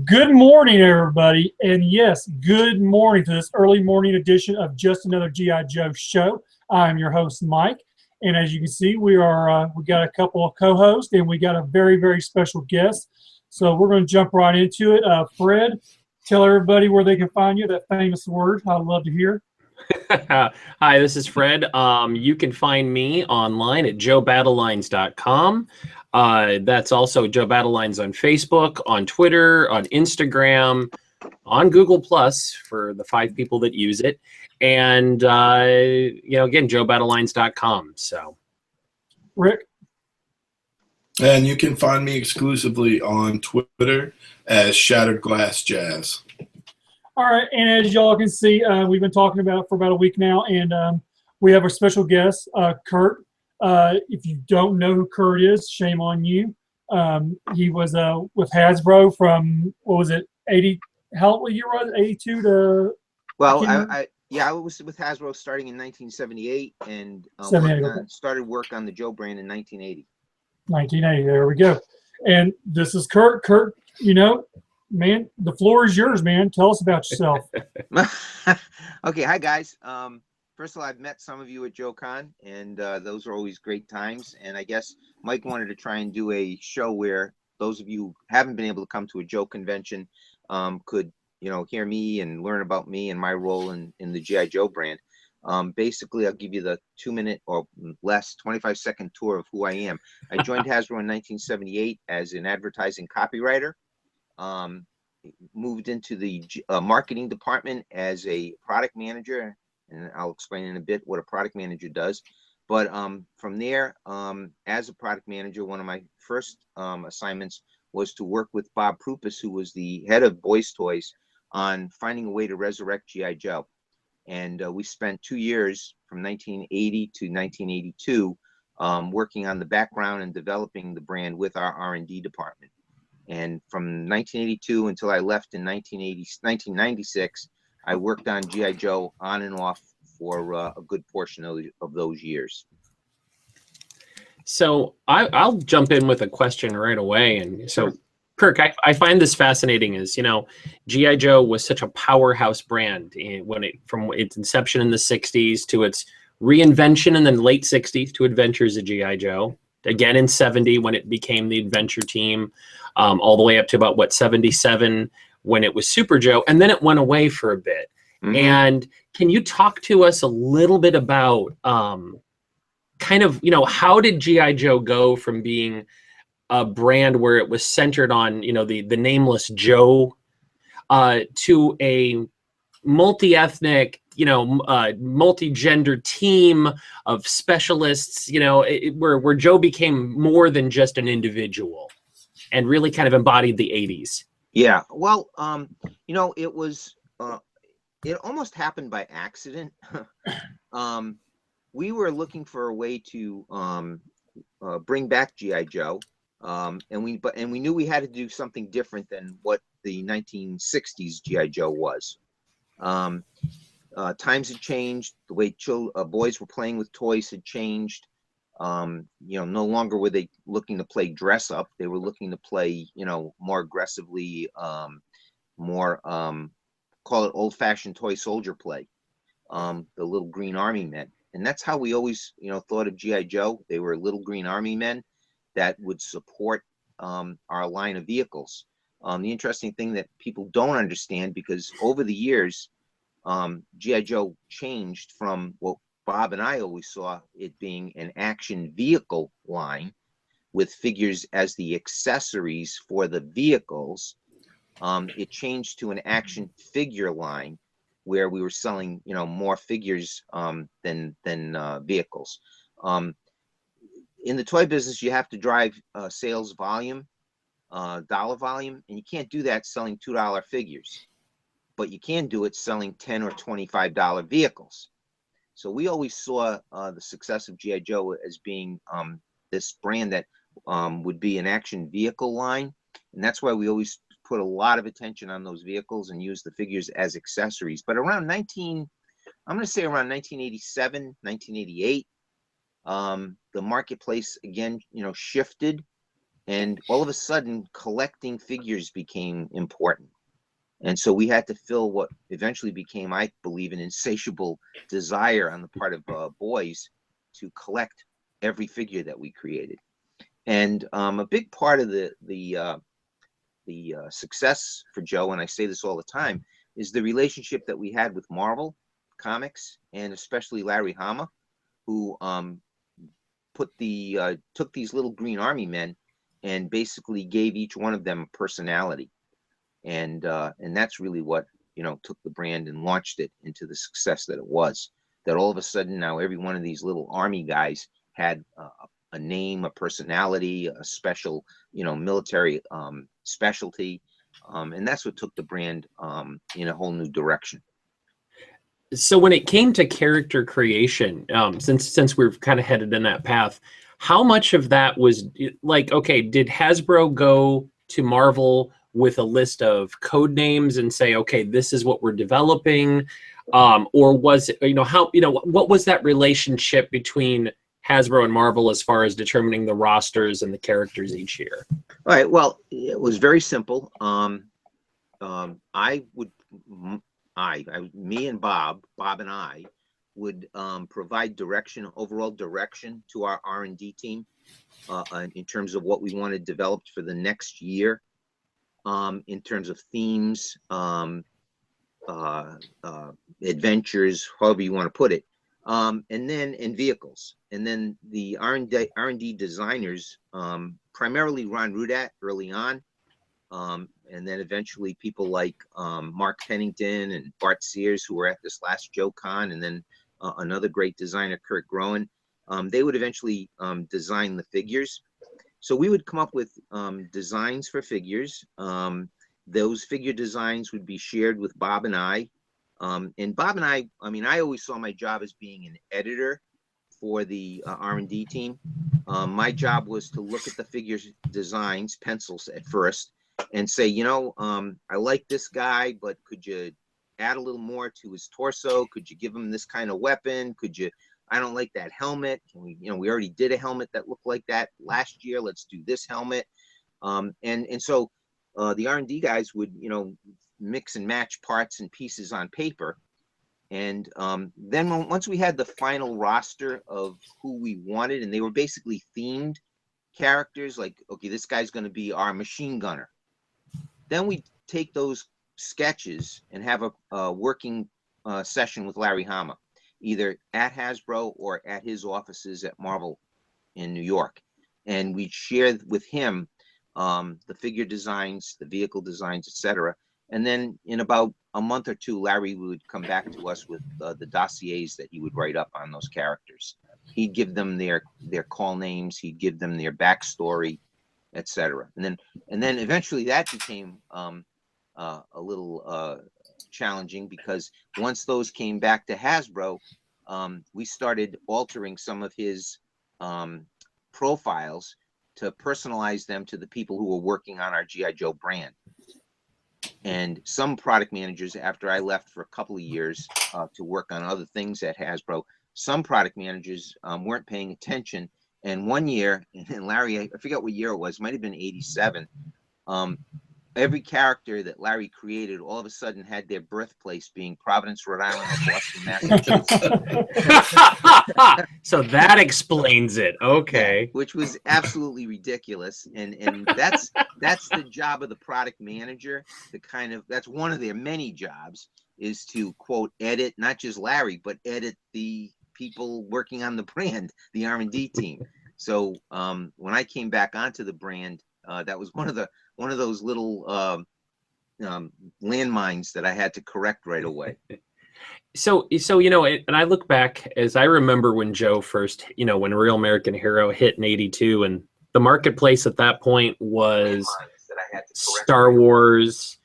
Good morning, everybody. And yes, good morning to this early morning edition of Just Another G.I. Joe show. I'm your host, Mike. And as you can see, we got a couple of co-hosts and we got a very, very special guest. So we're going to jump right into it. Fred, tell everybody where they can find you, that famous word I'd love to hear. Hi, this is Fred. You can find me online at joebattlelines.com. That's also Joe Battlelines on Facebook, on Twitter, on Instagram, on Google Plus for the 5 people that use it. And, again, joebattlelines.com. So, Rick? And you can find me exclusively on Twitter as Shattered Glass Jazz. All right, and as y'all can see, we've been talking about it for about a week now, and we have a special guest, Kirk. If you don't know who Kurt is, shame on you. He was with Hasbro from, what was it, 80, how old year was it, 82 to? Well, I was with Hasbro starting in 1978 and started work on the Joe brand in 1980. 1980, there we go. And this is Kurt. Kurt, man, the floor is yours, man. Tell us about yourself. Okay, hi guys. First of all, I've met some of you at JoeCon, and those are always great times. And I guess Mike wanted to try and do a show where those of you who haven't been able to come to a Joe convention could, hear me and learn about me and my role in the G.I. Joe brand. Basically, I'll give you the 2-minute or less, 25-second tour of who I am. I joined Hasbro in 1978 as an advertising copywriter. Moved into the marketing department as a product manager, and I'll explain in a bit what a product manager does. But from there, as a product manager, one of my first assignments was to work with Bob Prupus, who was the head of Boys Toys, on finding a way to resurrect G.I. Joe. And we spent 2 years from 1980 to 1982 working on the background and developing the brand with our R&D department. And from 1982 until I left in 1996, I worked on G.I. Joe on and off for a good portion of those years. So I'll jump in with a question right away. And so, Kirk, I find this fascinating is, G.I. Joe was such a powerhouse brand from its inception in the 60s to its reinvention in the late 60s to Adventures of G.I. Joe. Again in 70 when it became the Adventure Team, all the way up to about 77 when it was Super Joe, and then it went away for a bit. Mm-hmm. And can you talk to us a little bit about how did G.I. Joe go from being a brand where it was centered on the nameless Joe to a multi-ethnic, multi-gender team of specialists, where Joe became more than just an individual and really kind of embodied the 80s. Yeah, well, it was, it almost happened by accident. We were looking for a way to bring back G.I. Joe, and we knew we had to do something different than what the 1960s G.I. Joe was. Times had changed. The way boys were playing with toys had changed. No longer were they looking to play dress up. They were looking to play, more aggressively, more call it old-fashioned toy soldier play. The little green army men, and that's how we always, thought of G.I. Joe. They were little green army men that would support our line of vehicles. The interesting thing that people don't understand, because over the years, G.I. Joe changed from what Bob and I always saw it being an action vehicle line with figures as the accessories for the vehicles. It changed to an action figure line where we were selling, more figures than vehicles. In the toy business, you have to drive sales volume, dollar volume, and you can't do that selling $2 figures, but you can do it selling $10 or $25 vehicles. So we always saw the success of G.I. Joe as being this brand that would be an action vehicle line, and that's why we always put a lot of attention on those vehicles and use the figures as accessories. But around I'm going to say around 1987, 1988, the marketplace again, shifted. And all of a sudden, collecting figures became important. And so we had to fill what eventually became, I believe, an insatiable desire on the part of boys to collect every figure that we created. And a big part of the success for Joe, and I say this all the time, is the relationship that we had with Marvel Comics, and especially Larry Hama, who took these little green army men and basically gave each one of them a personality. And that's really what, took the brand and launched it into the success that it was. That all of a sudden now every one of these little army guys had a name, a personality, a special, military specialty, and that's what took the brand in a whole new direction. So when it came to character creation, since we've kind of headed in that path, how much of that was like, okay, did Hasbro go to Marvel with a list of code names and say, okay, this is what we're developing? Or was it, what was that relationship between Hasbro and Marvel as far as determining the rosters and the characters each year? All right. Well, it was very simple. Me and Bob and I would provide overall direction to our R&D team in terms of what we wanted developed for the next year, in terms of themes, adventures, however you want to put it, and then in vehicles. And then the R&D designers, primarily Ron Rudat early on, and then eventually people like Mark Pennington and Bart Sears, who were at this last Joe Con, and then another great designer, Kirk Bozigian. They would eventually design the figures. So we would come up with designs for figures. Those figure designs would be shared with Bob and I. And Bob and I always saw my job as being an editor for the R&D team. My job was to look at the figure designs, pencils at first, and say, I like this guy, but could you add a little more to his torso? Could you give him this kind of weapon? I don't like that helmet. Can we, we already did a helmet that looked like that last year. Let's do this helmet. And so the R&D guys would, mix and match parts and pieces on paper. And then once we had the final roster of who we wanted, and they were basically themed characters, like, okay, this guy's going to be our machine gunner. Then we take those sketches and have a working session with Larry Hama, either at Hasbro or at his offices at Marvel in New York. And we'd share with him the figure designs, the vehicle designs, etc. And then in about a month or two, Larry would come back to us with the dossiers that he would write up on those characters. He'd give them their call names, he'd give them their backstory, etc. And then eventually that became a little challenging, because once those came back to Hasbro, we started altering some of his profiles to personalize them to the people who were working on our G.I. Joe brand. And some product managers, after I left for a couple of years to work on other things at Hasbro, some product managers weren't paying attention. And one year, and Larry, I forget what year it was, might have been 87, every character that Larry created all of a sudden had their birthplace being Providence, Rhode Island, or Boston, Massachusetts. So that explains it. Okay. Yeah, which was absolutely ridiculous. And that's the job of the product manager, that's one of their many jobs, is to, quote, edit, not just Larry, but edit the people working on the brand, the R&D team. So when I came back onto the brand, that was one of those little landmines that I had to correct right away. So and I look back, as I remember when Joe first, when Real American Hero hit in '82, and the marketplace at that point was Star Wars,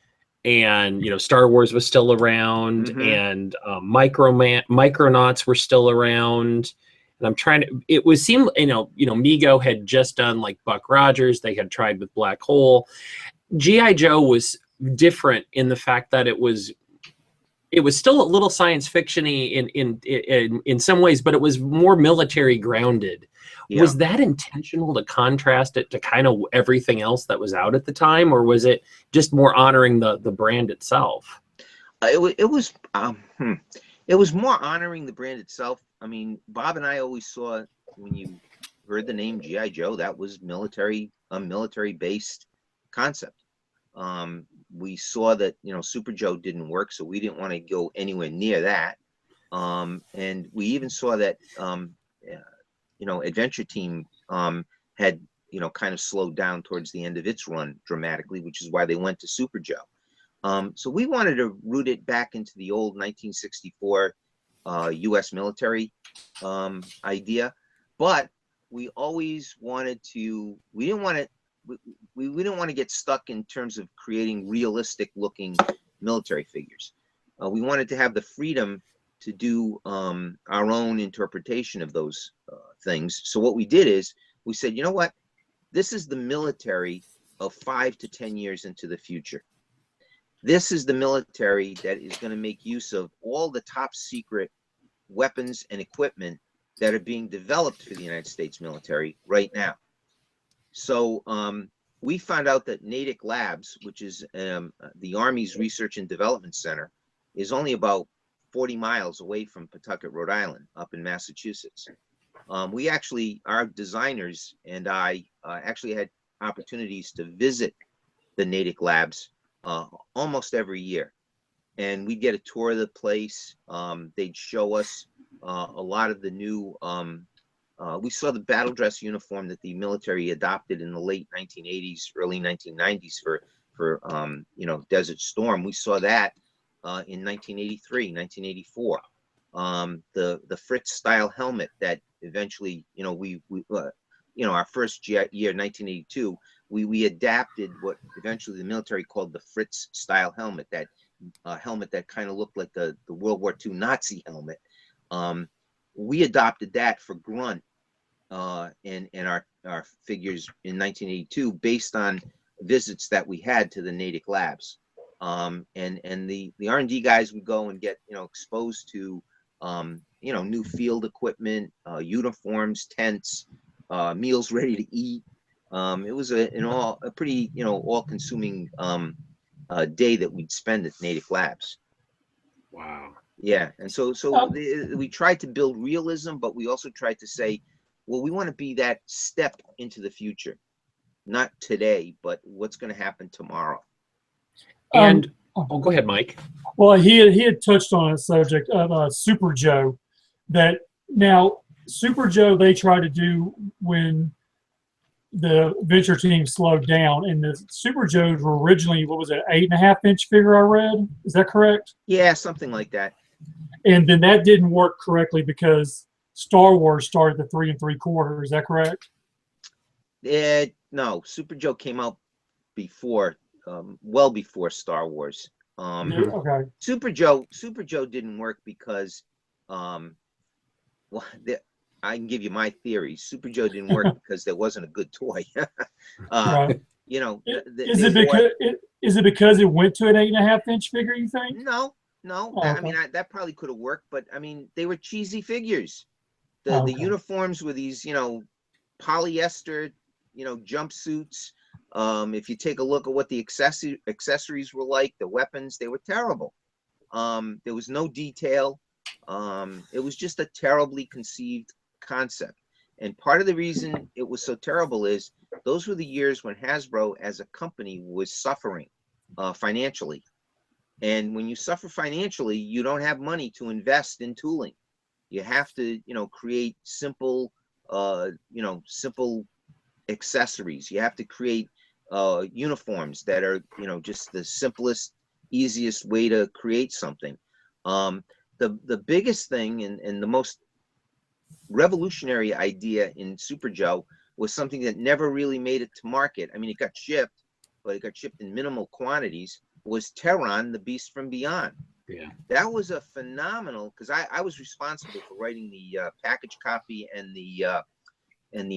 and Star Wars was still around, Mm-hmm. and Micronauts were still around. And I'm trying to, Mego had just done like Buck Rogers. They had tried with Black Hole. G.I. Joe was different in the fact that it was still a little science fiction-y in some ways, but it was more military grounded. Yeah. Was that intentional to contrast it to kind of everything else that was out at the time, or was it just more honoring the brand itself? It was more honoring the brand itself. I mean, Bob and I always saw, when you heard the name GI Joe, that was a military based concept. We saw that, Super Joe didn't work, so we didn't want to go anywhere near that. And we even saw that Adventure Team had kind of slowed down towards the end of its run dramatically, which is why they went to Super Joe. So we wanted to root it back into the old 1964 U.S. military idea, but we always wanted to. We didn't want to get stuck in terms of creating realistic looking military figures. We wanted to have the freedom to do our own interpretation of those things. So what we did is we said, you know what, this is the military of 5 to 10 years into the future. This is the military that is going to make use of all the top secret weapons and equipment that are being developed for the United States military right now. So we found out that Natick Labs, which is the Army's Research and Development Center, is only about 40 miles away from Pawtucket, Rhode Island, up in Massachusetts. Our designers and I actually had opportunities to visit the Natick Labs almost every year, and we'd get a tour of the place. They'd show us a lot of the new. We saw the battle dress uniform that the military adopted in the late 1980s, early 1990s for Desert Storm. We saw that in 1983, 1984. The Fritz style helmet that eventually, our first year, 1982. We adapted what eventually the military called the Fritz style helmet, that helmet that kind of looked like the World War II Nazi helmet. We adopted that for Grunt and our figures in 1982 based on visits that we had to the Natick Labs. And the R&D guys would go and get exposed to new field equipment, uniforms, tents, meals ready to eat. It was a pretty all-consuming day that we'd spend at Natick Labs. Wow. Yeah, and so we tried to build realism, but we also tried to say, well, we want to be that step into the future, not today, but what's going to happen tomorrow. And go ahead, Mike. Well, he had touched on a subject of Super Joe. That now Super Joe they tried to do when the Venture Team slowed down, and the Super Joes were originally, what was it, 8.5-inch figure? I read. Is that correct? Yeah, something like that. And then that didn't work correctly because Star Wars started at 3 3/4. Is that correct? No, Super Joe came out before, well before Star Wars. Okay. Super Joe didn't work because, I can give you my theory. Super Joe didn't work because there wasn't a good toy. Right. Is it because it went to an 8.5-inch figure, you think? No. Oh, okay. I mean, that probably could have worked, but I mean, they were cheesy figures. The uniforms were these, polyester, jumpsuits. If you take a look at what the accessories were like, the weapons, they were terrible. There was no detail. It was just a terribly conceived concept. And part of the reason it was so terrible is those were the years when Hasbro as a company was suffering financially. And when you suffer financially, you don't have money to invest in tooling. You have to, create simple accessories. You have to create uniforms that are, just the simplest, easiest way to create something. The biggest thing and the most revolutionary idea in Super Joe was something that never really made it to market. I mean, it got shipped, but it got shipped in minimal quantities, was Terron, the Beast from Beyond. Yeah. That was a phenomenal, because I was responsible for writing the package copy and the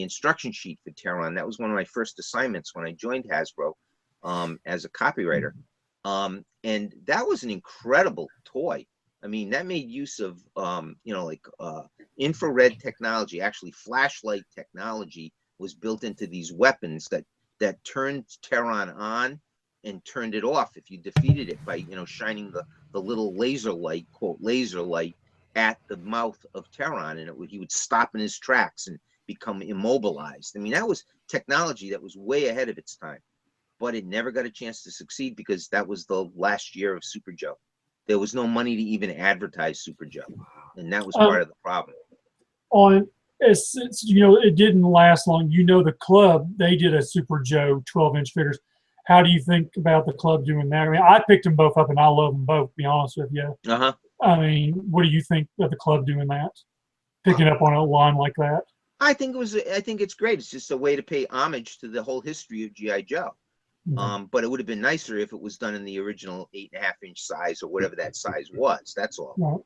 instruction sheet for Terron. That was one of my first assignments when I joined Hasbro as a copywriter. And that was an incredible toy. I mean, that made use of, like infrared technology. Actually, flashlight technology was built into these weapons that turned Terran on and turned it off if you defeated it by, shining the little laser light, quote, laser light, at the mouth of Terran, and he would stop in his tracks and become immobilized. I mean, that was technology that was way ahead of its time, but it never got a chance to succeed because that was the last year of Super Joe. There was no money to even advertise Super Joe, and that was part of the problem. Since it didn't last long. The club, they did a Super Joe 12-inch figures. How do you think about the club doing that? I mean, I picked them both up, and I love them both. To be honest with you. I mean, what do you think of the club doing that? Picking up on a line like that? I think it's great. It's just a way to pay homage to the whole history of G.I. Joe. Mm-hmm. But it would have been nicer if it was done in the original 8.5-inch size or whatever that size was. That's all. Right.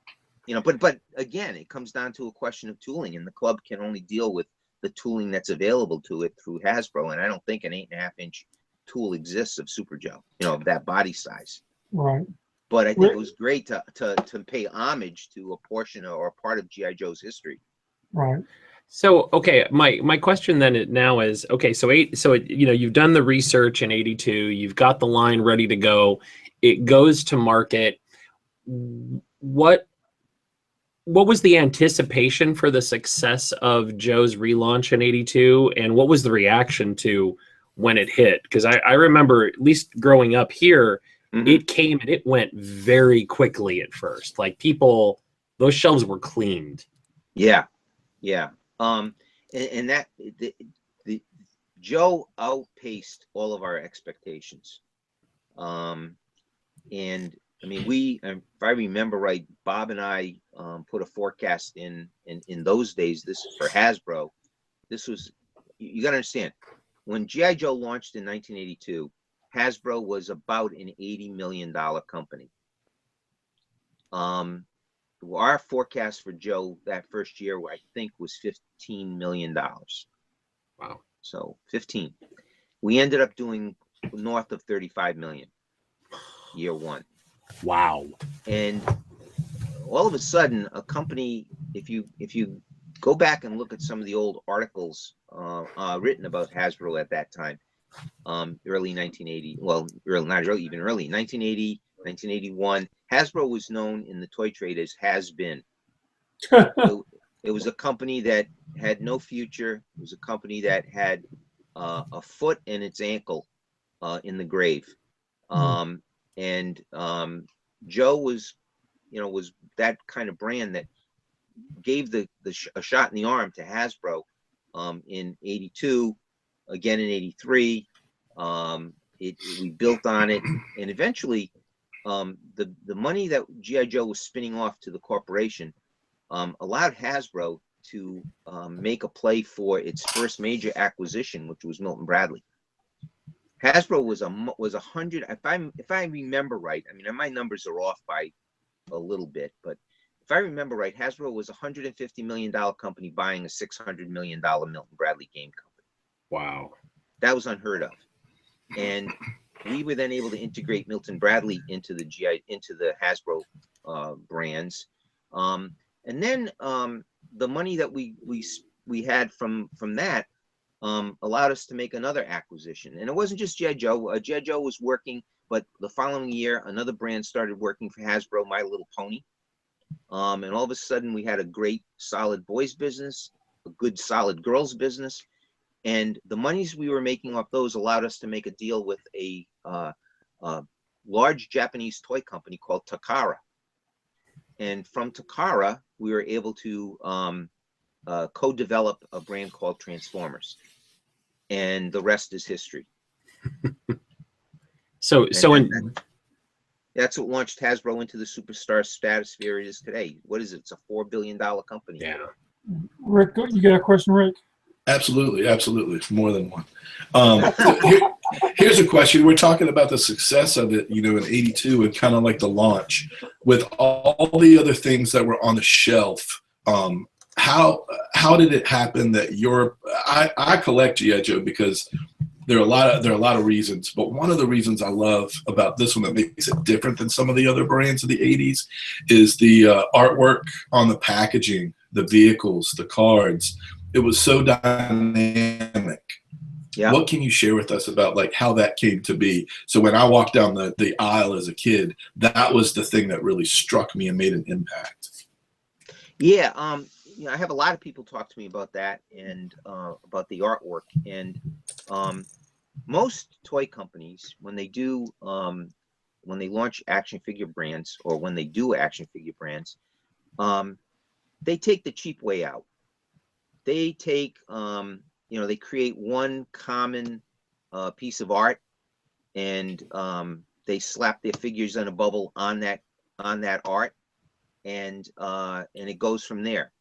But again, it comes down to a question of tooling, and the club can only deal with the tooling that's available to it through Hasbro. And I don't think an 8.5-inch tool exists of Super Joe, of that body size. Right. But I think it was great to pay homage to a portion or a part of G.I. Joe's history. Right. So, okay, my question then now is, okay, you've done the research in 82, you've got the line ready to go, it goes to market. What was the anticipation for the success of Joe's relaunch in 82, and what was the reaction to when it hit? Because I remember, at least growing up here, mm-hmm. It came and it went very quickly at first. Like those shelves were cleaned. Yeah. And that the Joe outpaced all of our expectations. And I mean, if I remember right, Bob and I put a forecast in those days. This for Hasbro. This was, you got to understand, when G.I. Joe launched in 1982, Hasbro was about an $80 million company. Our forecast for Joe that first year, I think, was $15 million. Wow. So 15. We ended up doing north of 35 million year one. Wow. And all of a sudden, a company, if you go back and look at some of the old articles written about Hasbro at that time, early 1980, well, not early, even early 1980, 1981, Hasbro was known in the toy trade as Has Been. It was a company that had no future. It was a company that had a foot and its ankle in the grave. And Joe was that kind of brand that gave a shot in the arm to Hasbro in 82, again in 83. We built on it, and eventually the money that G.I. Joe was spinning off to the corporation allowed Hasbro to make a play for its first major acquisition, which was Milton Bradley. Hasbro was 100. If I remember right, I mean, my numbers are off by a little bit, but if I remember right, Hasbro was $150 million company buying a $600 million Milton Bradley game company. Wow, that was unheard of. And we were then able to integrate Milton Bradley into the Hasbro brands, and then the money that we had from that allowed us to make another acquisition. And it wasn't just G.I. Joe. G.I. Joe was working, but the following year, another brand started working for Hasbro, My Little Pony. And all of a sudden, we had a great, solid boys business, a good, solid girls business. And the monies we were making off those allowed us to make a deal with a large Japanese toy company called Takara. And from Takara, we were able to co-develop a brand called Transformers. And the rest is history. That's what launched Hasbro into the superstar stratosphere it is today. What is it? It's a $4 billion company. Yeah. Rick, you got a question, Rick? Absolutely. It's more than one. Here's a question. We're talking about the success of it, in 82 and kind of like the launch. With all the other things that were on the shelf, how did it happen that I collect G.I. Joe because there are a lot of reasons, but one of the reasons I love about this one that makes it different than some of the other brands of the 80s is the artwork on the packaging, the vehicles, the cards. It was so dynamic. Yeah. What can you share with us about like how that came to be? So when I walked down the aisle as a kid, that was the thing that really struck me and made an impact. Yeah, I have a lot of people talk to me about that and about the artwork. And most toy companies, when they launch action figure brands, or when they do action figure brands, they take the cheap way out. They take, they create one common piece of art, and they slap their figures in a bubble on that art, and it goes from there.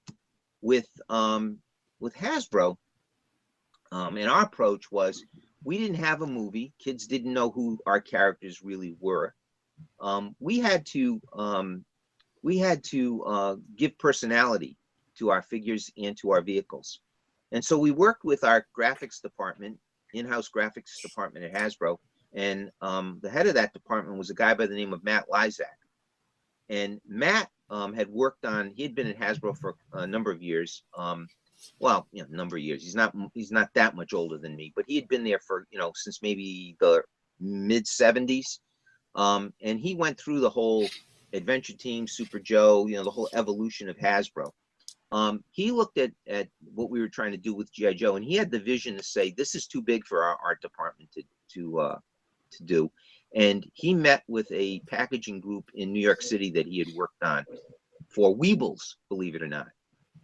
With Hasbro, and our approach was, we didn't have a movie. Kids didn't know who our characters really were. We had to give personality to our figures and to our vehicles. And so we worked with our graphics department, in-house graphics department at Hasbro, and the head of that department was a guy by the name of Matt Lysak. And Matt had worked on, he had been at Hasbro for a number of years. Well, number of years. He's not that much older than me, but he had been there for, since maybe the mid 70s. And he went through the whole Adventure Team, Super Joe, the whole evolution of Hasbro. He looked at what we were trying to do with G.I. Joe, and he had the vision to say, this is too big for our art department to do. And he met with a packaging group in New York City that he had worked on for Weebles, believe it or not,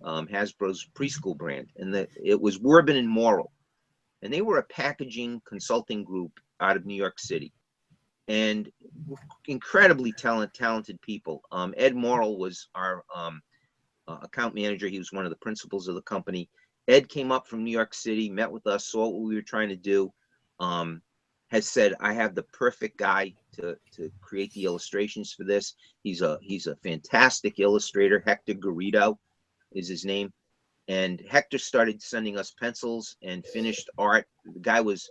Hasbro's preschool brand. And it was Werbin and Morrill. And they were a packaging consulting group out of New York City. And incredibly talented people. Ed Morrill was our account manager. He was one of the principals of the company. Ed came up from New York City, met with us, saw what we were trying to do, has said, I have the perfect guy to create the illustrations for this. He's a fantastic illustrator. Hector Garrido is his name. And Hector started sending us pencils and finished art. The guy was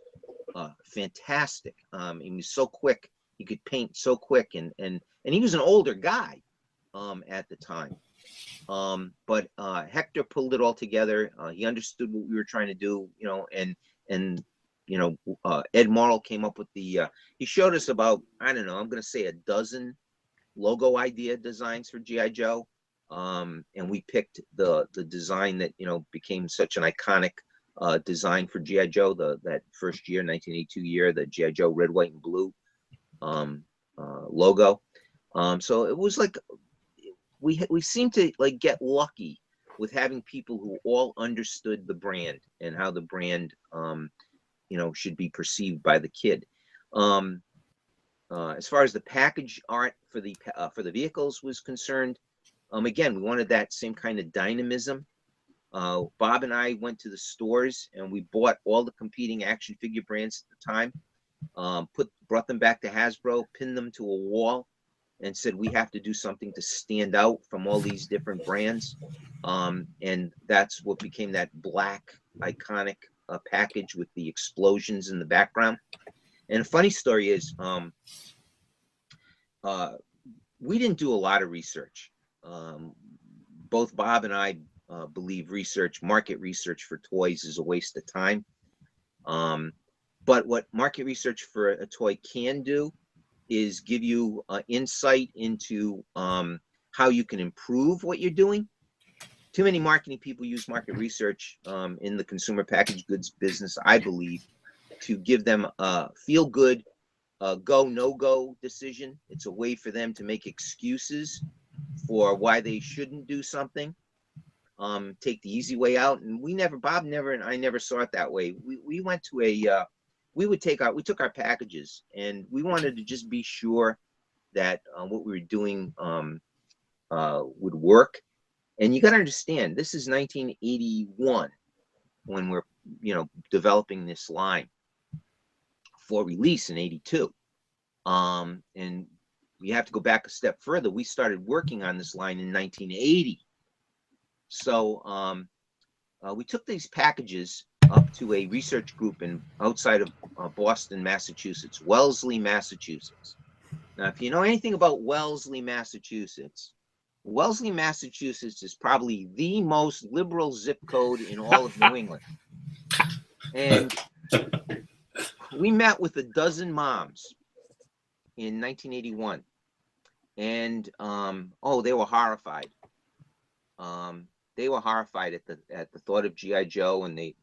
fantastic. He was so quick. He could paint so quick, and he was an older guy at the time. But Hector pulled it all together. He understood what we were trying to do, and Ed Morrill came up with he showed us about, I don't know, I'm going to say a dozen logo idea designs for G.I. Joe. And we picked the design that, became such an iconic design for G.I. Joe, that first year, 1982 year, the G.I. Joe red, white, and blue logo. So it was like, we seemed to get lucky with having people who all understood the brand and how the brand, should be perceived by the kid. As far as the package art for the vehicles was concerned, again, we wanted that same kind of dynamism. Bob and I went to the stores and we bought all the competing action figure brands at the time, brought them back to Hasbro, pinned them to a wall, and said, we have to do something to stand out from all these different brands. And that's what became that black iconic package with the explosions in the background. And a funny story is, we didn't do a lot of research. Both Bob and I believe market research for toys is a waste of time. But what market research for a toy can do is give you insight into how you can improve what you're doing. Too many marketing people use market research in the consumer packaged goods business, I believe, to give them a feel-good go, no-go decision. It's a way for them to make excuses for why they shouldn't do something, take the easy way out. And Bob never, and I never saw it that way. We went to we took our packages, and we wanted to just be sure that what we were doing would work. And you got to understand, this is 1981 when we're, developing this line for release in 82. And we have to go back a step further. We started working on this line in 1980. So we took these packages up to a research group outside of Boston, Massachusetts, Wellesley, Massachusetts. Now, if you know anything about Wellesley, Massachusetts is probably the most liberal zip code in all of New England. And we met with a dozen moms in 1981, and they were horrified. They were horrified at the thought of GI Joe, and they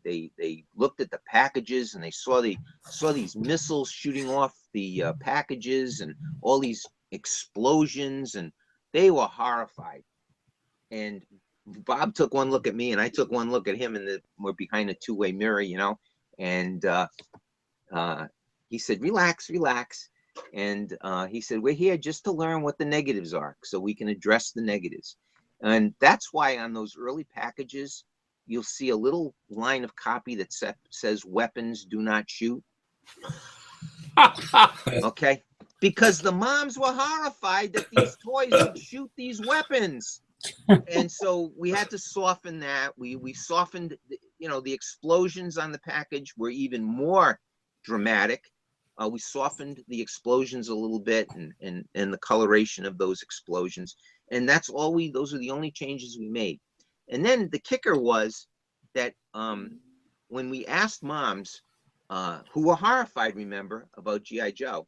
looked at the packages, and they saw these missiles shooting off the packages, and all these explosions, and they were horrified. And Bob took one look at me, and I took one look at him, and we're behind a two-way mirror, and he said, relax. And he said, we're here just to learn what the negatives are so we can address the negatives. And that's why on those early packages, you'll see a little line of copy that says weapons do not shoot. Okay. Because the moms were horrified that these toys would shoot these weapons. And so we had to soften that. We softened, the explosions on the package were even more dramatic. We softened the explosions a little bit and the coloration of those explosions. And those are the only changes we made. And then the kicker was that when we asked moms who were horrified, remember, about G.I. Joe,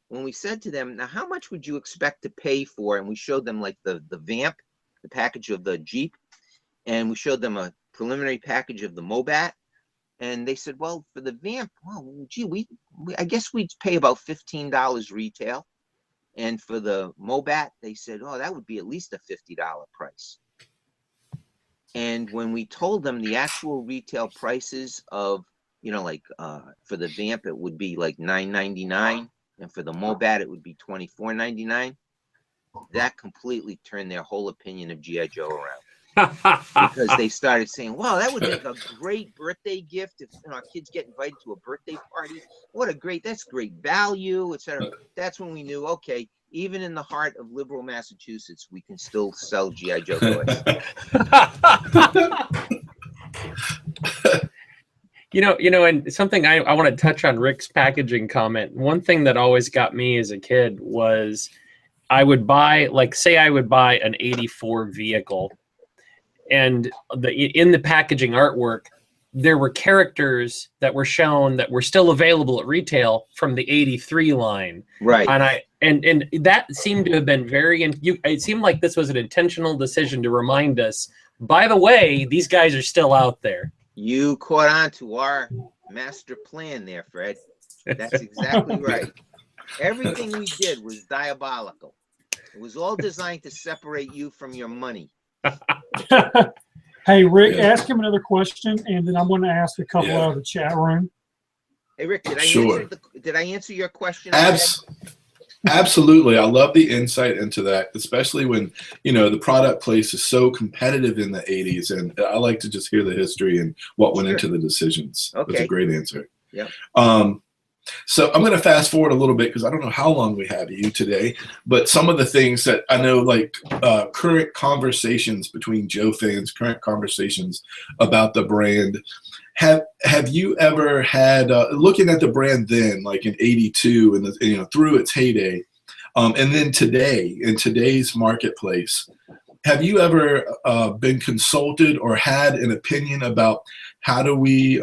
when we said to them, now, how much would you expect to pay for? And we showed them like the Vamp, the package of the Jeep, and we showed them a preliminary package of the Mobat. And they said, well, for the Vamp, I guess we'd pay about $15 retail. And for the Mobat, they said, oh, that would be at least a $50 price. And when we told them the actual retail prices of, for the Vamp, it would be like $9.99. And for the Mobat, it would be $24.99. That completely turned their whole opinion of G.I. Joe around. Because they started saying, wow, that would make a great birthday gift if our kids get invited to a birthday party. That's great value, etc. That's when we knew, okay, even in the heart of liberal Massachusetts, we can still sell G.I. Joe toys. And something I want to touch on Rick's packaging comment. One thing that always got me as a kid was I would buy, I would buy an 84 vehicle, and in the packaging artwork, there were characters that were shown that were still available at retail from the 83 line. Right. And that seemed to have been it seemed like this was an intentional decision to remind us, by the way, these guys are still out there. You caught on to our master plan there, Fred. That's exactly right. Everything we did was diabolical. It was all designed to separate you from your money. Hey, Rick, ask him another question, and then I'm going to ask a couple out of the chat room. Hey, Rick, did I answer your question? Absolutely. I love the insight into that, especially when, the product place is so competitive in the 80s. And I like to just hear the history and what went into the decisions. Okay. That's a great answer. Yeah. So I'm going to fast forward a little bit because I don't know how long we have you today, but some of the things that I know, current conversations between Joe fans, current conversations about the brand. Have you ever had, looking at the brand then, like in 82 and through its heyday, and then today, in today's marketplace, have you ever been consulted or had an opinion about how do we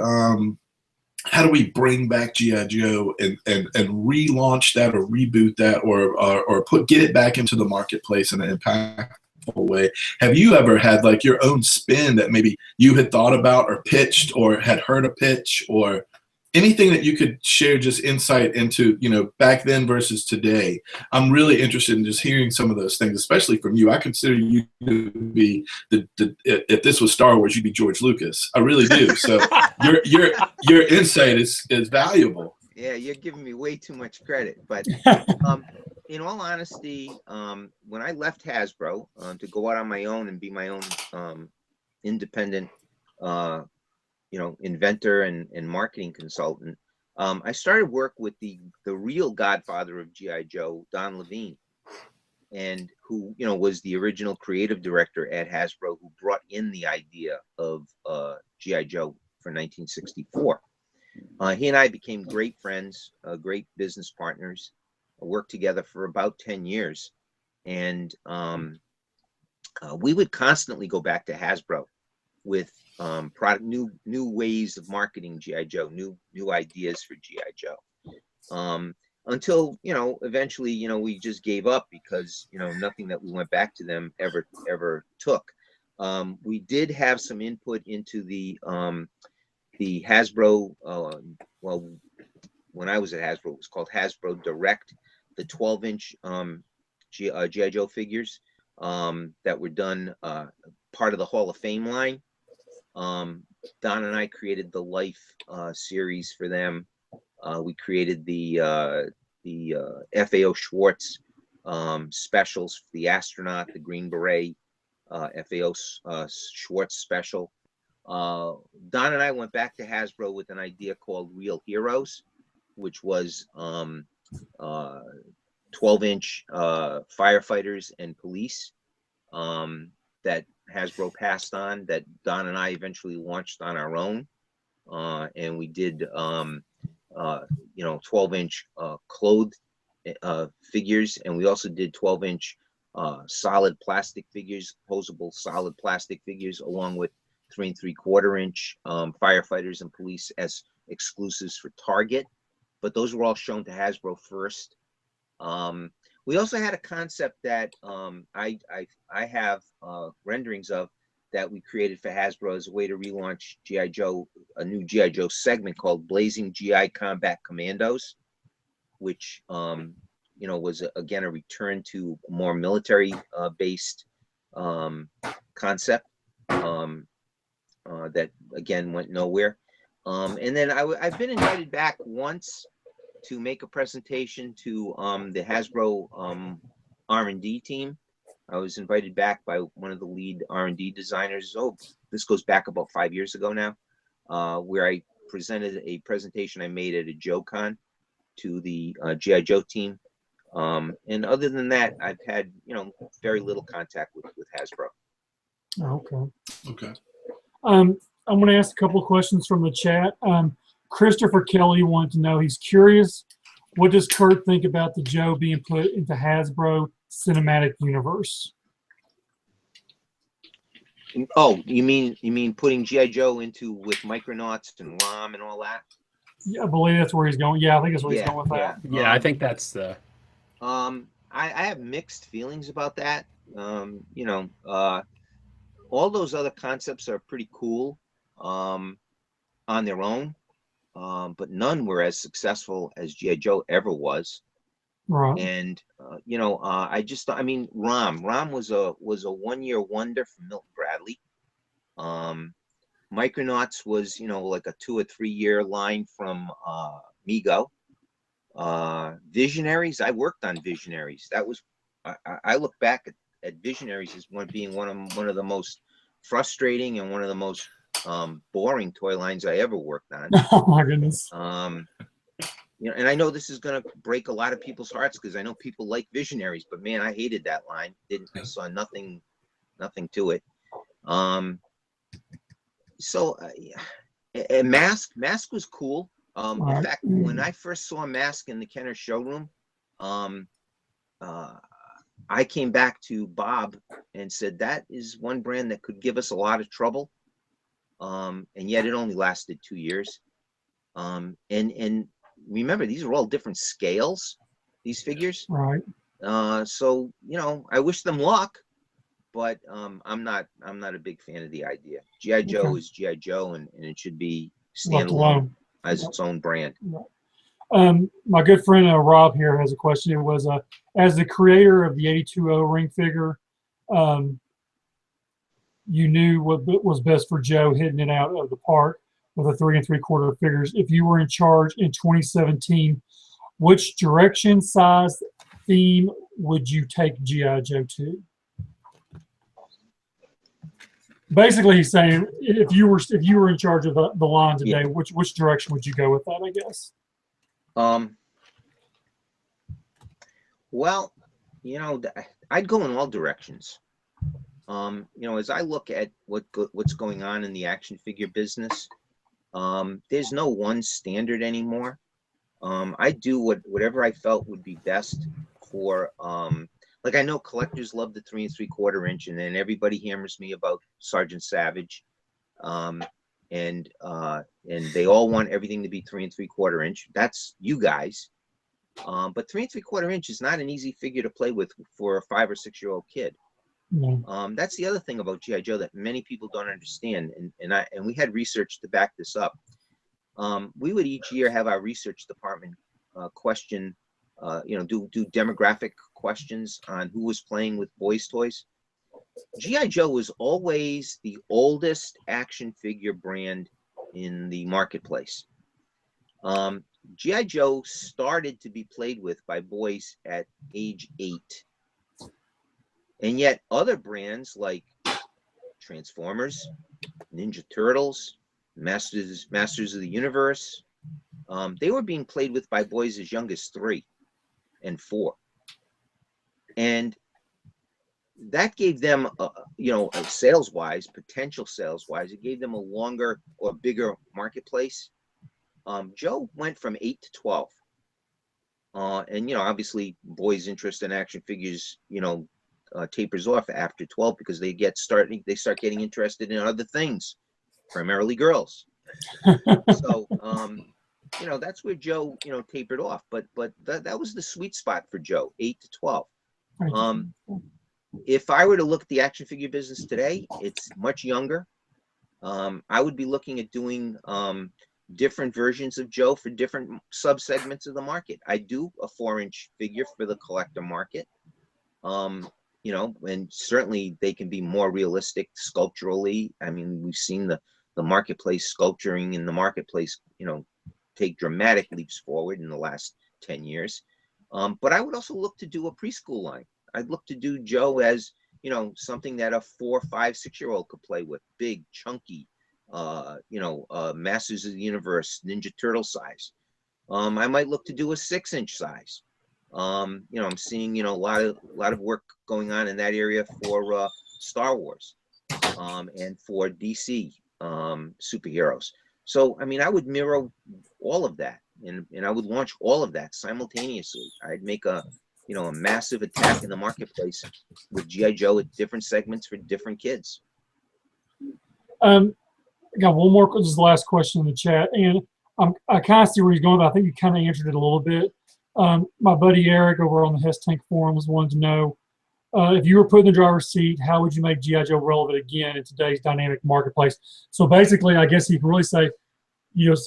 bring back G.I. Joe and relaunch that or reboot that or get it back into the marketplace in an impactful way? Have you ever had your own spin that maybe you had thought about or pitched or had heard a pitch or anything that you could share, just insight into, back then versus today? I'm really interested in just hearing some of those things, especially from you. I consider you to be if this was Star Wars, you'd be George Lucas. I really do. So your insight is valuable. Yeah, you're giving me way too much credit. But in all honesty, when I left Hasbro to go out on my own and be my own independent inventor and marketing consultant, I started work with the real godfather of G.I. Joe, Don Levine, and who was the original creative director at Hasbro, who brought in the idea of G.I. Joe for 1964. He and I became great friends, great business partners, worked together for about 10 years. And we would constantly go back to Hasbro with product, new ways of marketing G.I. Joe, new ideas for G.I. Joe. Until, eventually, we just gave up because, nothing that we went back to them ever took. We did have some input into the Hasbro, well, when I was at Hasbro, it was called Hasbro Direct, the 12-inch G.I. Joe figures that were done part of the Hall of Fame line. Don and I created the Life series for them. We created the FAO Schwartz specials for the astronaut, the Green Beret, FAO Schwartz special. Don and I went back to Hasbro with an idea called Real Heroes, which was 12-inch firefighters and police that Hasbro passed on, that Don and I eventually launched on our own. And we did 12-inch clothed figures, and we also did 12-inch solid plastic figures, posable solid plastic figures, along with 3 3/4-inch firefighters and police as exclusives for Target. But those were all shown to Hasbro first. We also had a concept that I have renderings of, that we created for Hasbro as a way to relaunch G.I. Joe, a new G.I. Joe segment called Blazing G.I. Combat Commandos, which was again a return to a more military based concept that again went nowhere. And then I've been invited back once to make a presentation to the Hasbro R&D team. I was invited back by one of the lead R&D designers. Oh, this goes back about 5 years ago now, where I presented a presentation I made at a JoeCon to the G.I. Joe team. And other than that, I've had, very little contact with Hasbro. Okay. I'm going to ask a couple of questions from the chat. Christopher Kelly wanted to know, he's curious, what does Kurt think about the Joe being put into Hasbro Cinematic Universe? Oh, you mean putting G.I. Joe into with Micronauts and ROM and all that? Yeah, I believe that's where he's going. Yeah, I think that's where he's going with that. Yeah, I think that's the. I have mixed feelings about that. All those other concepts are pretty cool on their own, but none were as successful as G.I. Joe ever was. Right. And ROM was a 1-year wonder for Milton Bradley. Micronauts was like a 2 or 3 year line from Mego. Visionaries, I worked on Visionaries. That was I look back at Visionaries as being one of the most frustrating and one of the most boring toy lines I ever worked on. Oh my goodness. And I know this is going to break a lot of people's hearts because I know people like Visionaries, but man, I hated that line. I saw nothing to it. Mask was cool. In fact, when I first saw Mask in the Kenner showroom, I came back to Bob and said, that is one brand that could give us a lot of trouble. And yet it only lasted 2 years. And remember, these are all different scales, these figures. Right. So, I wish them luck, but I'm not a big fan of the idea. G.I. Joe is G.I. Joe, and it should be standalone as its own brand. My good friend Rob here has a question. It was, as the creator of the 82 O-ring figure, you knew what was best for Joe, hitting it out of the park with the 3 3/4 figures. If you were in charge in 2017, which direction, size, theme would you take G.I. Joe to? Basically, he's saying if you were in charge of the line today, which direction would you go with that? I guess. Well, I'd go in all directions. As I look at what's going on in the action figure business, There's no one standard anymore. I do whatever I felt would be best for, like, I know collectors love the 3 3/4 inch, and then everybody hammers me about Sergeant Savage. And they all want everything to be 3 3/4 inch. That's you guys. But 3 3/4 inch is not an easy figure to play with for a 5 or 6-year-old kid. That's the other thing about G.I. Joe that many people don't understand, and we had research to back this up. We would each year have our research department question, do demographic questions on who was playing with boys' toys. G.I. Joe was always the oldest action figure brand in the marketplace. G.I. Joe started to be played with by boys at age 8. And yet other brands like Transformers, Ninja Turtles, Masters of the Universe, they were being played with by boys as young as 3 and 4. And that gave them, sales-wise, potential sales-wise, it gave them a longer or bigger marketplace. Joe went from 8 to 12. And, obviously, boys' interest in action figures, tapers off after 12 because they start getting interested in other things, primarily girls. So, that's where Joe, tapered off. But that was the sweet spot for Joe, 8 to 12. If I were to look at the action figure business today, it's much younger. I would be looking at doing different versions of Joe for different subsegments of the market. I do a 4-inch figure for the collector market. And certainly they can be more realistic sculpturally. I mean, we've seen the marketplace sculpturing in the marketplace, take dramatic leaps forward in the last 10 years. But I would also look to do a preschool line. I'd look to do Joe as, something that a 4, 5, 6-year-old could play with, big, chunky, Masters of the Universe, Ninja Turtle size. I might look to do a 6-inch size. I'm seeing, a lot of work going on in that area for Star Wars and for DC superheroes. So, I would mirror all of that, and I would launch all of that simultaneously. I'd make a massive attack in the marketplace with G.I. Joe at different segments for different kids. I got one more. This is the last question in the chat, and I kind of see where he's going, but I think you kind of answered it a little bit. My buddy Eric over on the Hess Tank forums wanted to know, if you were put in the driver's seat, how would you make G.I. Joe relevant again in today's dynamic marketplace? So basically, I guess you can really say,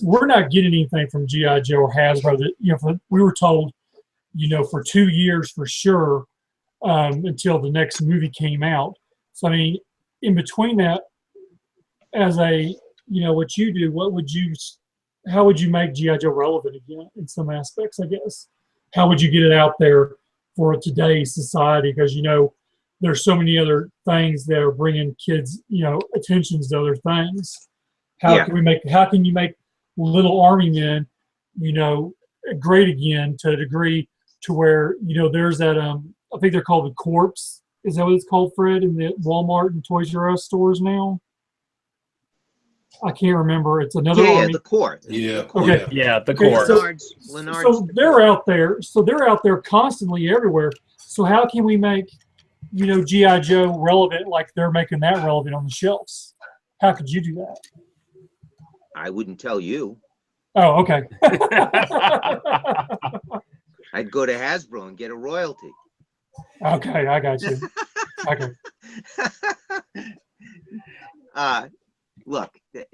we're not getting anything from G.I. Joe or Hasbro that, we were told, for 2 years for sure, until the next movie came out. So, in between that, as a, what you do, how would you make G.I. Joe relevant again in some aspects, I guess? How would you get it out there for today's society? Because, there's so many other things that are bringing kids, attentions to other things. How can you make Little Army Men, great again to a degree to where, there's that, I think they're called the Corpse. Is that what it's called, Fred, in the Walmart and Toys R Us stores now? I can't remember. It's another army. The Corps. Yeah. Okay. Yeah, the Corps. So they're out there. So they're out there constantly everywhere. So how can we make, G.I. Joe relevant like they're making that relevant on the shelves? How could you do that? I wouldn't tell you. Oh, okay. I'd go to Hasbro and get a royalty. Okay, I got you. Okay. Look, the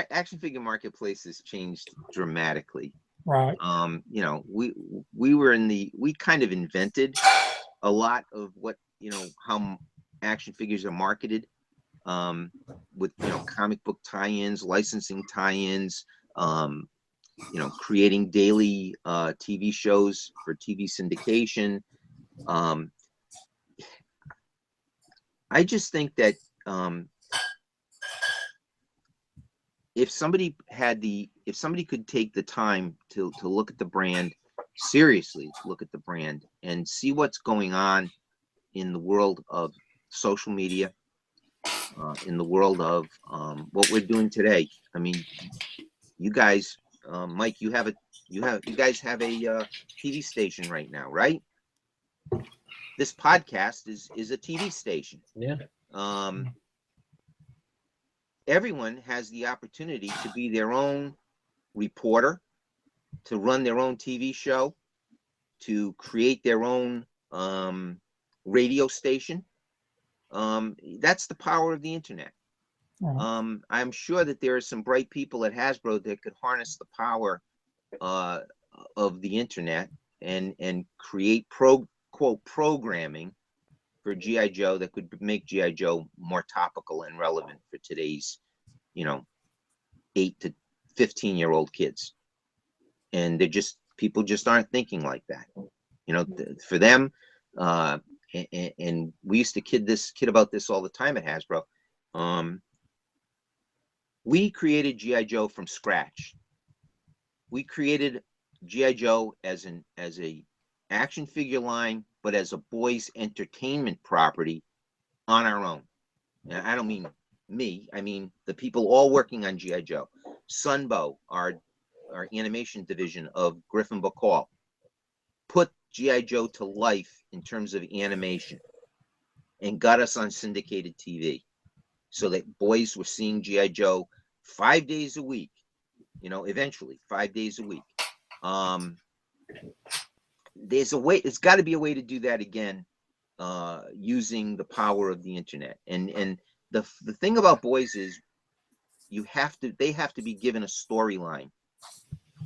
action figure marketplace has changed dramatically. Right. We kind of invented a lot of what, how action figures are marketed, with, comic book tie-ins, licensing tie-ins, creating daily TV shows for TV syndication. I just think that if somebody could take the time to look at the brand seriously, look at the brand and see what's going on in the world of social media, in the world of what we're doing today. I mean, you guys, Mike, you guys have a TV station right now, right? This podcast is a TV station. Yeah. Everyone has the opportunity to be their own reporter, to run their own TV show, to create their own radio station. That's the power of the internet. I'm sure that there are some bright people at Hasbro that could harness the power of the internet and create quote programming for G.I. Joe that could make G.I. Joe more topical and relevant for today's, 8 to 15-year-old kids. And people just aren't thinking like that. For them, and we used to kid about this all the time at Hasbro. We created G.I. Joe from scratch. We created G.I. Joe as a action figure line, but as a boys entertainment property on our own. And I don't mean me, I mean the people all working on G.I. Joe. Sunbow, our animation division of Griffin Bacall, put G.I. Joe to life in terms of animation and got us on syndicated TV so that boys were seeing G.I. Joe 5 days a week, eventually 5 days a week. There's got to be a way to do that again, using the power of the internet. And the thing about boys is they have to be given a storyline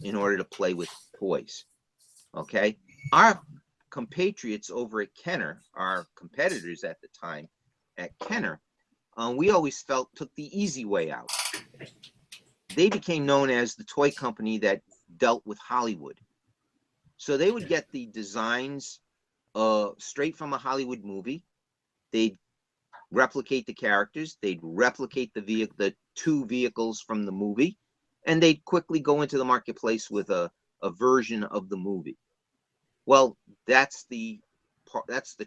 in order to play with toys. Okay, our compatriots over at Kenner, our competitors at the time at Kenner, we always felt took the easy way out. They became known as the toy company that dealt with Hollywood. So they would get the designs straight from a Hollywood movie. They'd replicate the characters. They'd replicate the two vehicles from the movie, and they'd quickly go into the marketplace with a version of the movie. Well, that's the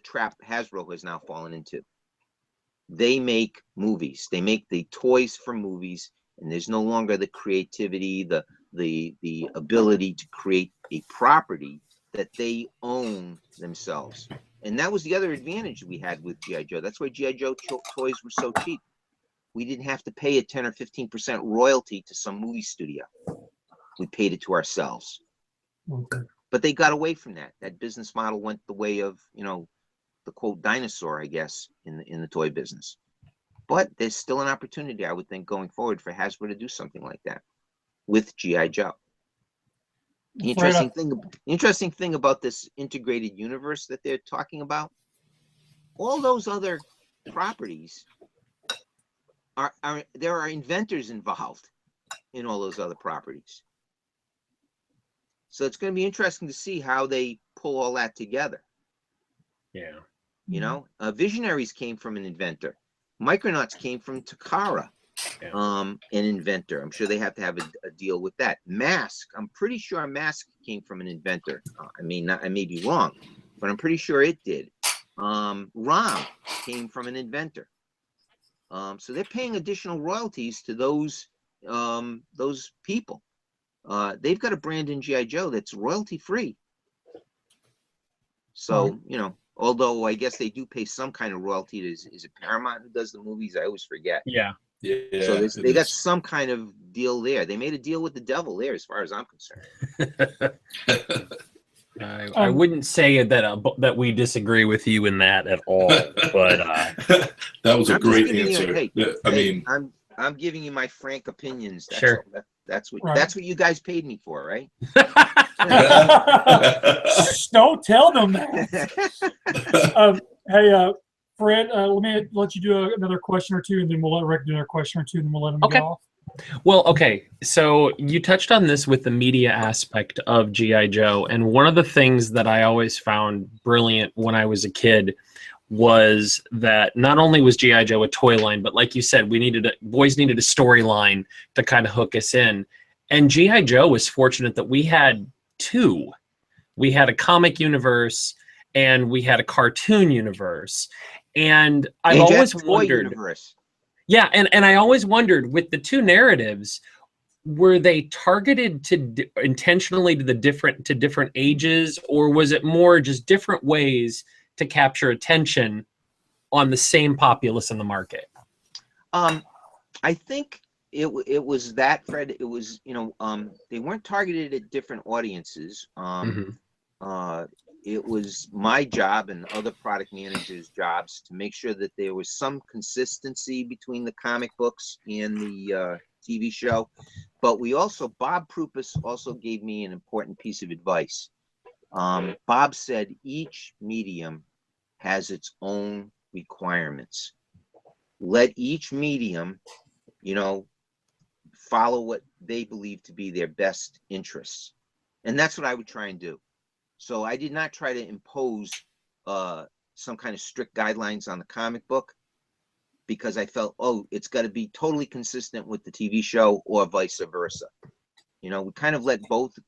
trap Hasbro has now fallen into. They make movies. They make the toys for movies, and there's no longer the creativity, the ability to create a property that they own themselves. And that was the other advantage we had with G.I. Joe. That's why G.I. Joe toys were so cheap. We didn't have to pay a 10 or 15% royalty to some movie studio. We paid it to ourselves. Okay. But they got away from that. That business model went the way of, the quote dinosaur, I guess, in the toy business. But there's still an opportunity, I would think, going forward for Hasbro to do something like that with G.I. Joe. The interesting thing about this integrated universe that they're talking about, all those other properties there are inventors involved in all those other properties. So it's going to be interesting to see how they pull all that together. Yeah. Visionaries came from an inventor. Micronauts came from Takara, an inventor. I'm sure they have to have a deal with that. Mask, I'm pretty sure Mask came from an inventor. I may be wrong, but I'm pretty sure it did. ROM came from an inventor. So they're paying additional royalties to those people. They've got a brand in G.I. Joe that's royalty free. So, although I guess they do pay some kind of royalty. Is it Paramount who does the movies? I always forget. Yeah. So they got some kind of deal there. They made a deal with the devil there, as far as I'm concerned. I wouldn't say that we disagree with you in that at all, but that was a great answer. I'm giving you my frank opinions. Sure. That's what you guys paid me for, right? Don't tell them that. Hey, Fred, let me let you do another question or two, and then we'll let Rick do another question or two, and then we'll let him go off. Well, okay. So you touched on this with the media aspect of G.I. Joe, and one of the things that I always found brilliant when I was a kid was that not only was G.I. Joe a toy line, but like you said, boys needed a storyline to kind of hook us in. And G.I. Joe was fortunate that we had two. We had a comic universe and we had a cartoon universe. And I've always wondered. Yeah, and I always wondered with the two narratives, were they targeted to intentionally to different ages, or was it more just different ways to capture attention on the same populace in the market? I think it was that, Fred. It was, they weren't targeted at different audiences. It was my job and other product managers' jobs to make sure that there was some consistency between the comic books and the TV show. But Bob Prupus also gave me an important piece of advice. Bob said each medium has its own requirements. Let each medium, follow what they believe to be their best interests. And that's what I would try and do. So I did not try to impose some kind of strict guidelines on the comic book, because I felt, it's got to be totally consistent with the TV show or vice versa. We kind of let both,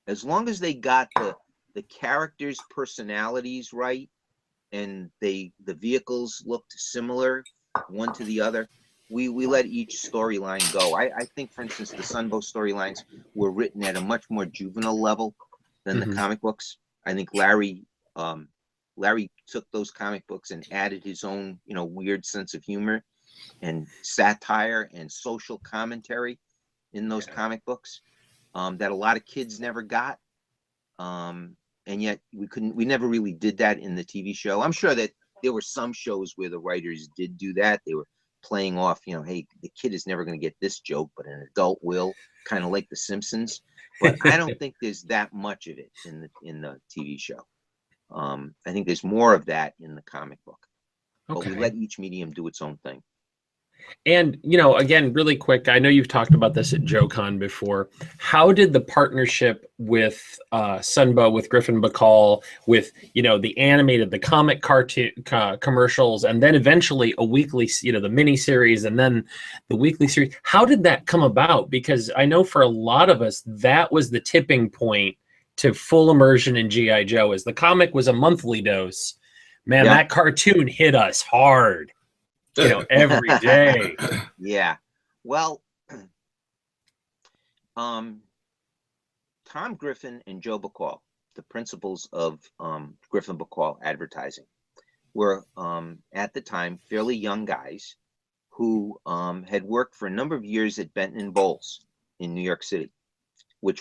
as long as they got the characters' personalities right and the vehicles looked similar one to the other, we let each storyline go. I think, for instance, the Sunbow storylines were written at a much more juvenile level than the comic books. I think Larry took those comic books and added his own, weird sense of humor and satire and social commentary in those comic books that a lot of kids never got. And yet we never really did that in the TV show. I'm sure that there were some shows where the writers did do that. They were playing off, hey, the kid is never going to get this joke, but an adult will, kind of like The Simpsons. But I don't think there's that much of it in the TV show. I think there's more of that in the comic book. But we let each medium do its own thing. And, again, really quick, I know you've talked about this at JoeCon before. How did the partnership with Sunbow, with Griffin Bacall, with, the comic cartoon commercials, and then eventually a weekly, the mini series, and then the weekly series, how did that come about? Because I know for a lot of us, that was the tipping point to full immersion in G.I. Joe. As the comic was a monthly dose, man, that cartoon hit us hard. Every day. Yeah. Well, Tom Griffin and Joe Bacall, the principals of Griffin Bacall Advertising, were at the time fairly young guys who had worked for a number of years at Benton and Bowles in New York City, who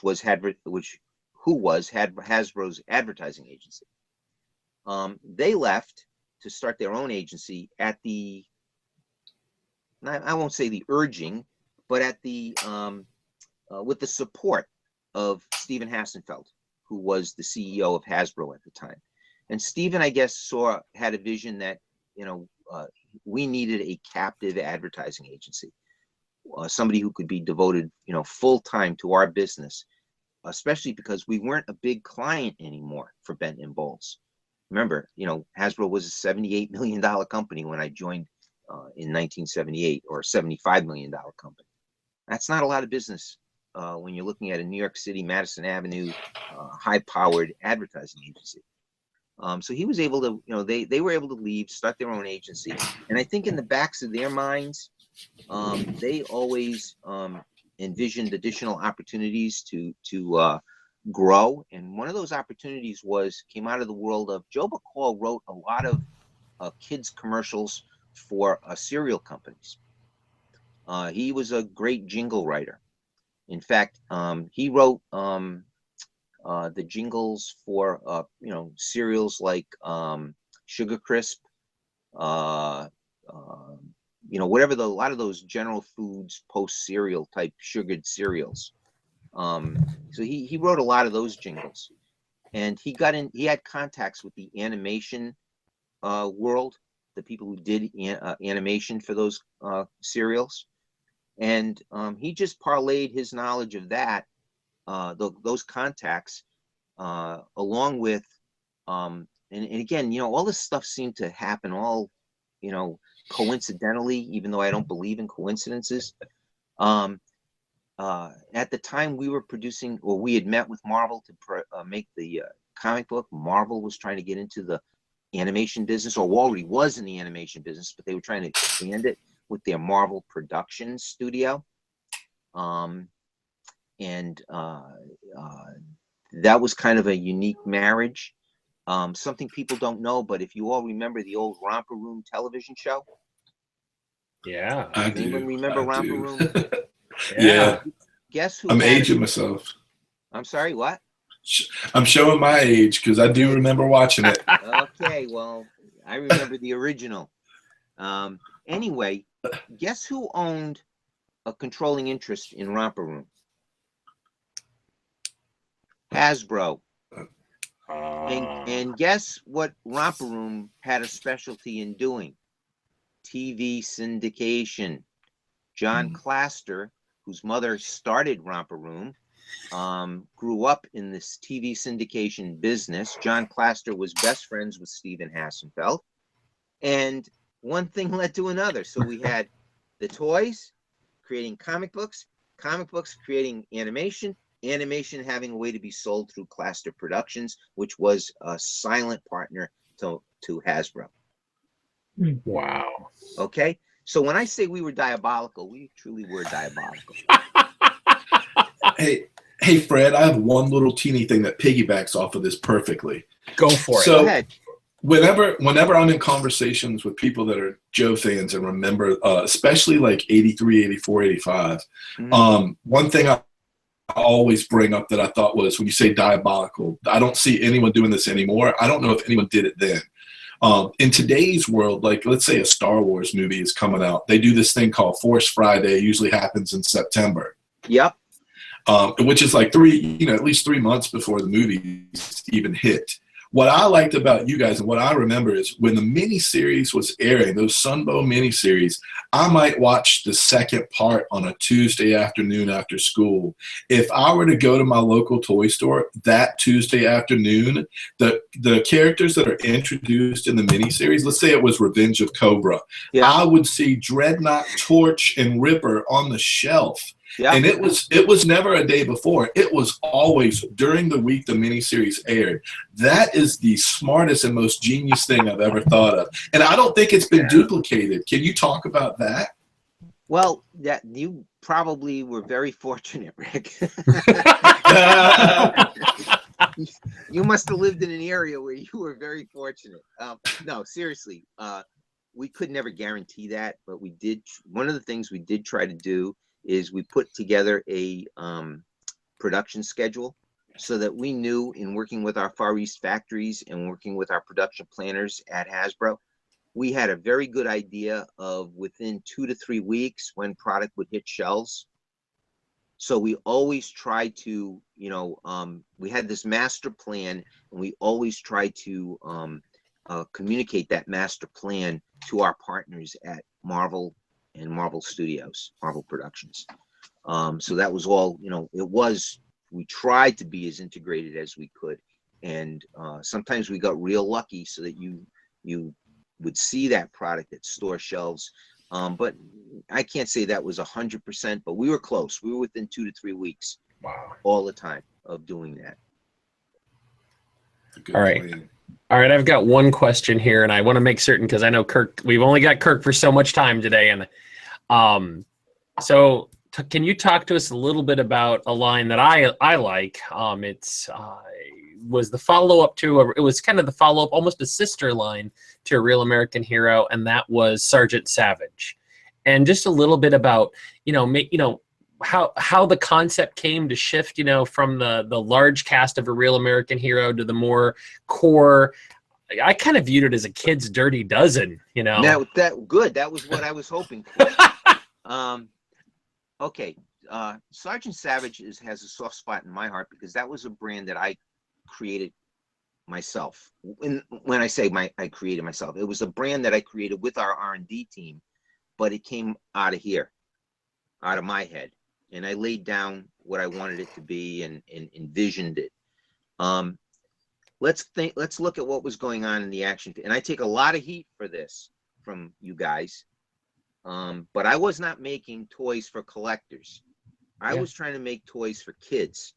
was Hasbro's advertising agency. They left to start their own agency at the, I won't say the urging, but at the with the support of Stephen Hassenfeld, who was the CEO of Hasbro at the time. And Stephen, I guess, had a vision that we needed a captive advertising agency, somebody who could be devoted full time to our business, especially because we weren't a big client anymore for Benton and Bowles. Remember, Hasbro was a $78 million company when I joined in 1978, or a $75 million company. That's not a lot of business when you're looking at a New York City, Madison Avenue, high-powered advertising agency. So he was able to, they were able to leave, start their own agency. And I think in the backs of their minds, they always envisioned additional opportunities to grow. And one of those opportunities came out of the world of Joe Bacall wrote a lot of kids commercials for cereal companies. He was a great jingle writer. In fact, he wrote the jingles for cereals like Sugar Crisp, whatever a lot of those General Foods post cereal type sugared cereals. So he wrote a lot of those jingles, and he had contacts with the animation world, the people who did animation for those cereals. And he just parlayed his knowledge of that, those contacts, along with, and again, all this stuff seemed to happen all, coincidentally, even though I don't believe in coincidences. At the time we were producing, or we had met with Marvel to make the comic book. Marvel was trying to get into the animation business, or already was in the animation business, but they were trying to expand it. with their Marvel Productions studio. That was kind of a unique marriage. Something people don't know, but if you all remember the old Romper Room television show. Yeah. I do. Anyone remember Romper Room? Yeah. Guess who? I'm aging myself. I'm sorry, what? I'm showing my age because I do remember watching it. Okay, well, I remember the original. Anyway, guess who owned a controlling interest in Romper Room? Hasbro. And guess what Romper Room had a specialty in doing? TV syndication. John Claster, whose mother started Romper Room, grew up in this TV syndication business. John Claster was best friends with Stephen Hassenfeld. And one thing led to another. So we had the Toyz creating comic books creating animation, animation having a way to be sold through Claster Productions, which was a silent partner to Hasbro. Wow. Okay. So when I say we were diabolical, we truly were diabolical. Hey, Fred, I have one little teeny thing that piggybacks off of this perfectly. Go for it. So, go ahead. Whenever I'm in conversations with people that are Joe fans and remember, especially like 83, 84, 85, one thing I always bring up that I thought was when you say diabolical, I don't see anyone doing this anymore. I don't know if anyone did it then. In today's world, like let's say a Star Wars movie is coming out, they do this thing called Force Friday. It usually happens in September. Yep. Which is like at least 3 months before the movies even hit. What I liked about you guys and what I remember is when the miniseries was airing, those Sunbow miniseries, I might watch the second part on a Tuesday afternoon after school. If I were to go to my local toy store that Tuesday afternoon, the characters that are introduced in the miniseries, let's say it was Revenge of Cobra, I would see Dreadnought, Torch, and Ripper on the shelf. Yeah. And it was never a day before. It was always during the week the miniseries aired. That is the smartest and most genius thing I've ever thought of. And I don't think it's been duplicated. Can you talk about that? Well, you probably were very fortunate, Rick. You must have lived in an area where you were very fortunate. No, seriously, we could never guarantee that, but we did. One of the things we did try to do is we put together a production schedule so that we knew, in working with our Far East factories and working with our production planners at Hasbro, we had a very good idea of within 2 to 3 weeks when product would hit shelves. So we always tried to, we had this master plan, and we always tried to communicate that master plan to our partners at Marvel and Marvel Studios, Marvel Productions. So that was all, we tried to be as integrated as we could. And sometimes we got real lucky so that you would see that product at store shelves. But I can't say that was 100%, but we were close. We were within 2 to 3 weeks. Wow. All the time of doing that. All right. Plan. All right, I've got one question here, and I want to make certain because I know Kirk. We've only got Kirk for so much time today, and can you talk to us a little bit about a line that I like? Was the follow up to it was kind of the follow up, almost a sister line to A Real American Hero, and that was Sergeant Savage, and just a little bit about how the concept came to shift, from the large cast of A Real American Hero to the more core. I kind of viewed it as a kid's Dirty Dozen, That good. That was what I was hoping for. Okay. Sergeant Savage has a soft spot in my heart because that was a brand that I created myself. When I say I created myself, it was a brand that I created with our R&D team, but it came out of here, out of my head. And I laid down what I wanted it to be and envisioned it. Let's look at what was going on in the action. And I take a lot of heat for this from you guys. But I was not making toys for collectors. I was trying to make toys for kids.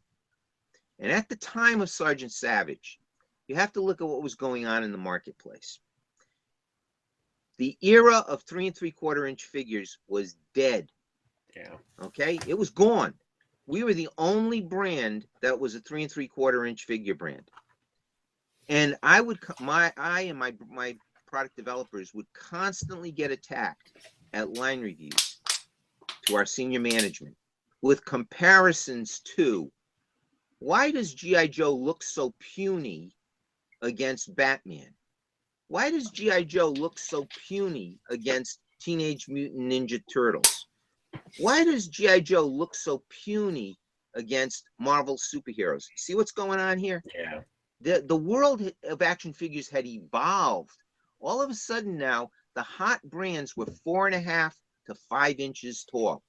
And at the time of Sergeant Savage, you have to look at what was going on in the marketplace. The era of 3 3/4-inch figures was dead. Yeah. Okay, it was gone. We were the only brand that was a 3 3/4-inch figure brand. And I and my product developers would constantly get attacked at line reviews to our senior management with comparisons to, why does G.I. Joe look so puny against Batman? Why does G.I. Joe look so puny against Teenage Mutant Ninja Turtles? Why does G.I. Joe look so puny against Marvel superheroes? See what's going on here? Yeah. The world of action figures had evolved. All of a sudden now, the hot brands were 4.5 to 5 inches tall.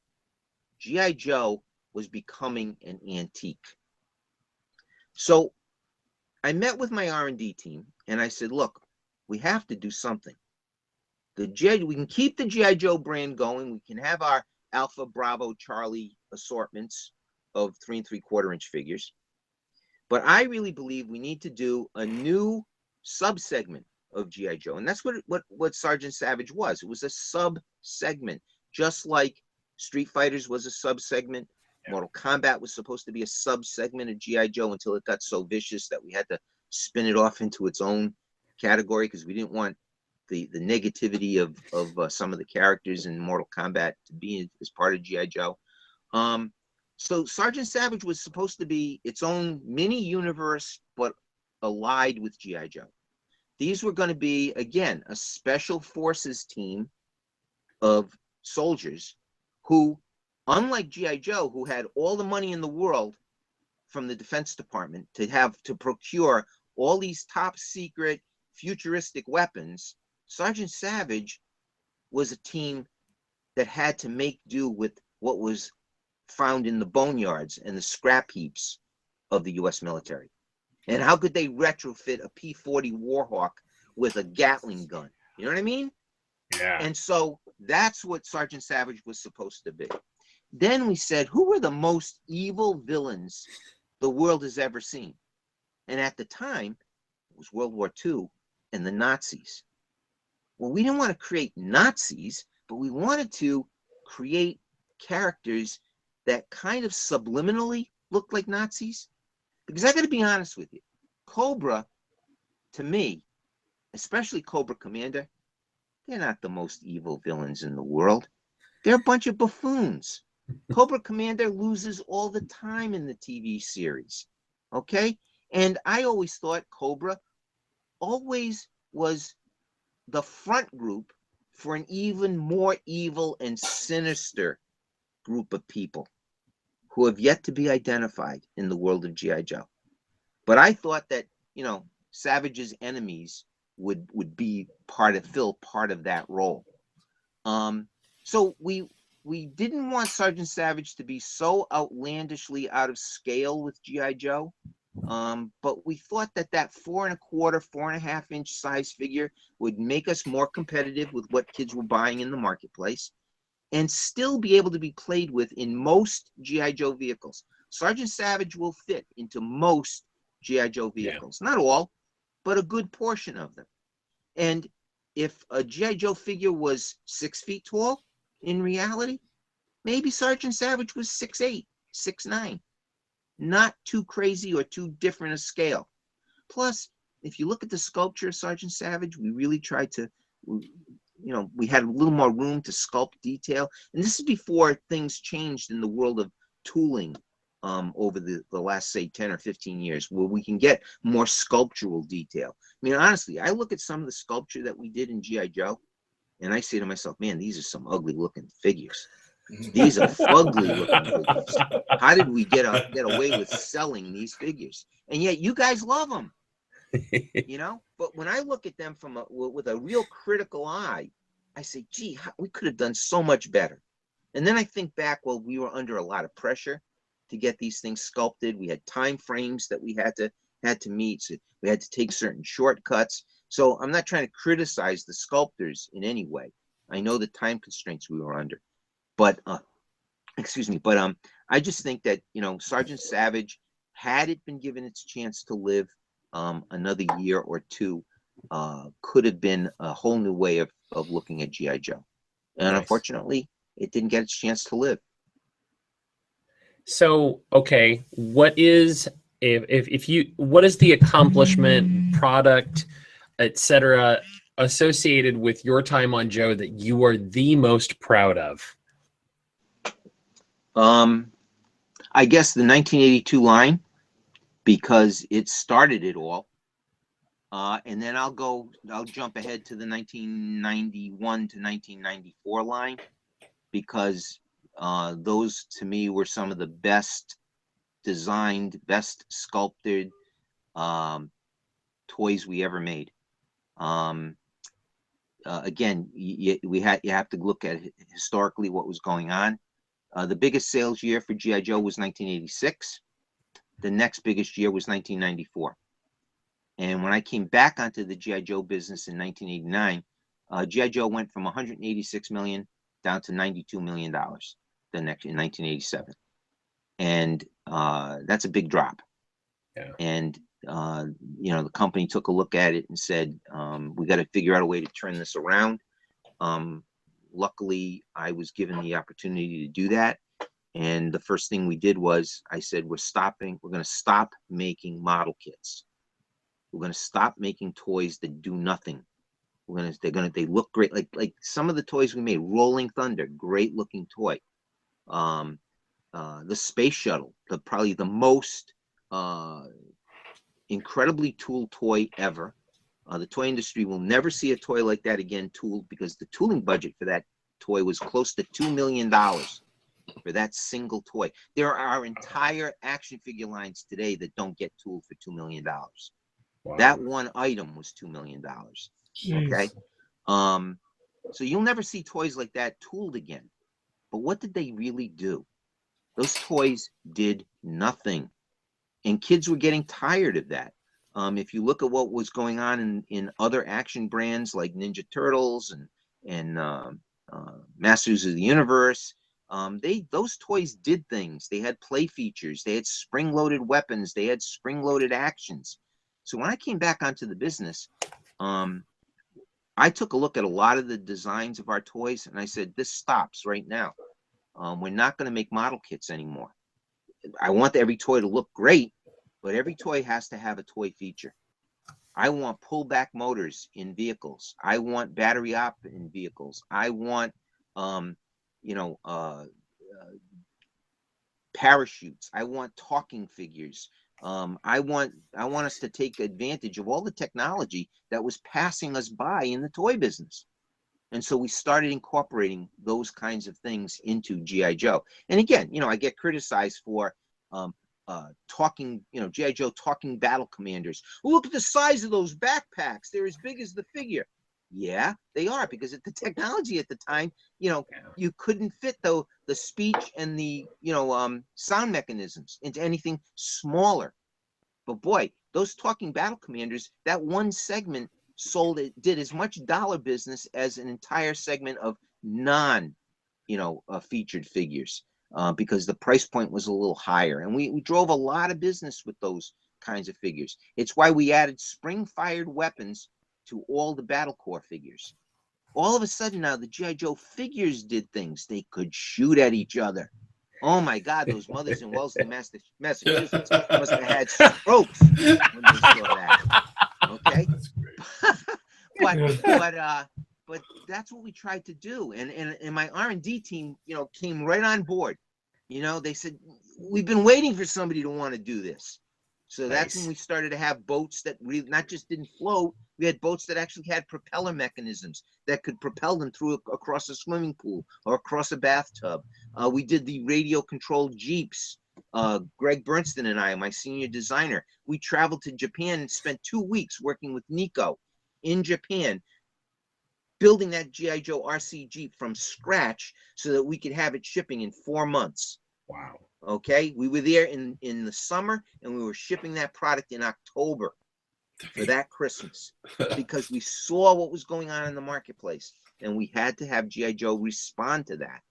G.I. Joe was becoming an antique. So I met with my R&D team and I said, look, we have to do something. We can keep the G.I. Joe brand going. We can have our Alpha, Bravo, Charlie assortments of 3 3/4-inch figures. But I really believe we need to do a new sub-segment of G.I. Joe. And that's what Sergeant Savage was. It was a sub-segment, just like Street Fighters was a sub-segment. Yeah. Mortal Kombat was supposed to be a sub-segment of G.I. Joe until it got so vicious that we had to spin it off into its own category because we didn't want the negativity of some of the characters in Mortal Kombat to be as part of G.I. Joe. So Sergeant Savage was supposed to be its own mini universe, but allied with G.I. Joe. These were going to be, again, a special forces team of soldiers who, unlike G.I. Joe, who had all the money in the world from the Defense Department to procure all these top secret futuristic weapons, Sergeant Savage was a team that had to make do with what was found in the boneyards and the scrap heaps of the U.S. military. And how could they retrofit a P-40 Warhawk with a Gatling gun? You know what I mean? Yeah. And so that's what Sergeant Savage was supposed to be. Then we said, who were the most evil villains the world has ever seen? And at the time, it was World War II and the Nazis. Well, we didn't want to create Nazis, but we wanted to create characters that kind of subliminally looked like Nazis. Because I got to be honest with you, Cobra, to me, especially Cobra Commander, they're not the most evil villains in the world. They're a bunch of buffoons. Cobra Commander loses all the time in the TV series. Okay? And I always thought Cobra always was the front group for an even more evil and sinister group of people who have yet to be identified in the world of G.I. Joe. But I thought that, Savage's enemies would fill part of that role. So we didn't want Sergeant Savage to be so outlandishly out of scale with G.I. Joe. But we thought that 4.25, 4.5-inch size figure would make us more competitive with what kids were buying in the marketplace and still be able to be played with in most G.I. Joe vehicles. Sergeant Savage will fit into most G.I. Joe vehicles. Yeah. Not all, but a good portion of them. And if a G.I. Joe figure was 6 feet tall, in reality, maybe Sergeant Savage was 6'8", 6'9". Not too crazy or too different a scale. Plus, if you look at the sculpture of Sergeant Savage, we really tried to, we had a little more room to sculpt detail. And this is before things changed in the world of tooling over the last, say, 10 or 15 years, where we can get more sculptural detail. I mean, honestly, I look at some of the sculpture that we did in G.I. Joe, and I say to myself, man, these are some ugly looking figures. These are fugly looking figures. How did we get away with selling these figures? And yet you guys love them, But when I look at them with a real critical eye, I say, gee, we could have done so much better. And then I think back, well, we were under a lot of pressure to get these things sculpted. We had time frames that we had to meet. So we had to take certain shortcuts. So I'm not trying to criticize the sculptors in any way. I know the time constraints we were under. But, I just think that, Sergeant Savage, had it been given its chance to live another year or two, could have been a whole new way of looking at GI Joe, and Nice. unfortunately, it didn't get its chance to live. So, okay, what is what is the accomplishment, product, etc., associated with your time on Joe that you are the most proud of? I guess the 1982 line, because it started it all. And then I'll jump ahead to the 1991 to 1994 line, because those to me were some of the best designed, best sculpted toys we ever made. Again, you have to look at historically what was going on. The biggest sales year for GI Joe was 1986. The next biggest year was 1994. And when I came back onto the GI Joe business in 1989, GI Joe went from 186 million down to 92 million dollars in 1987, and that's a big drop. Yeah. And the company took a look at it and said, we got to figure out a way to turn this around. Luckily, I was given the opportunity to do that. And the first thing we did was, I said, we're going to stop making model kits. We're going to stop making toys that do nothing. They look great. Like some of the toys we made, Rolling Thunder, great looking toy. The Space Shuttle, probably the most incredibly tooled toy ever. The toy industry will never see a toy like that again tooled, because the tooling budget for that toy was close to $2 million for that single toy. There are entire action figure lines today that don't get tooled for $2 million. Wow. That one item was $2 million. Okay. So you'll never see toys like that tooled again. But what did they really do? Those toys did nothing. And kids were getting tired of that. If you look at what was going on in other action brands like Ninja Turtles and Masters of the Universe, those toys did things. They had play features. They had spring-loaded weapons. They had spring-loaded actions. So when I came back onto the business, I took a look at a lot of the designs of our toys, and I said, this stops right now. We're not going to make model kits anymore. I want every toy to look great, but every toy has to have a toy feature. I want pullback motors in vehicles. I want battery op in vehicles. I want, parachutes. I want talking figures. I want us to take advantage of all the technology that was passing us by in the toy business. And so we started incorporating those kinds of things into GI Joe. And again, I get criticized for talking, GI Joe talking battle commanders. Well, look at the size of those backpacks. They're as big as the figure. Yeah, they are, because the technology at the time, you couldn't fit the speech and the sound mechanisms into anything smaller. But boy, those talking battle commanders, that one segment did as much dollar business as an entire segment of featured figures, because the price point was a little higher, and we drove a lot of business with those kinds of figures. It's why we added spring-fired weapons to all the Battle Corps figures. All of a sudden now, the GI Joe figures did things. They could shoot at each other. Oh my God, those mothers in Wellesley, Massachusetts must have had strokes when they saw that. Okay. But that's what we tried to do. And my R&D team, came right on board. They said, we've been waiting for somebody to want to do this. So that's when we started to have boats that really not just didn't float. We had boats that actually had propeller mechanisms that could propel them across a swimming pool or across a bathtub. We did the radio-controlled Jeeps. Greg Bernstein and I, my senior designer, we traveled to Japan and spent 2 weeks working with Nico in Japan, building that GI Joe RC Jeep from scratch so that we could have it shipping in 4 months. Wow. Okay, we were there in the summer, and we were shipping that product in October for that Christmas, because we saw what was going on in the marketplace, and we had to have GI Joe respond to that.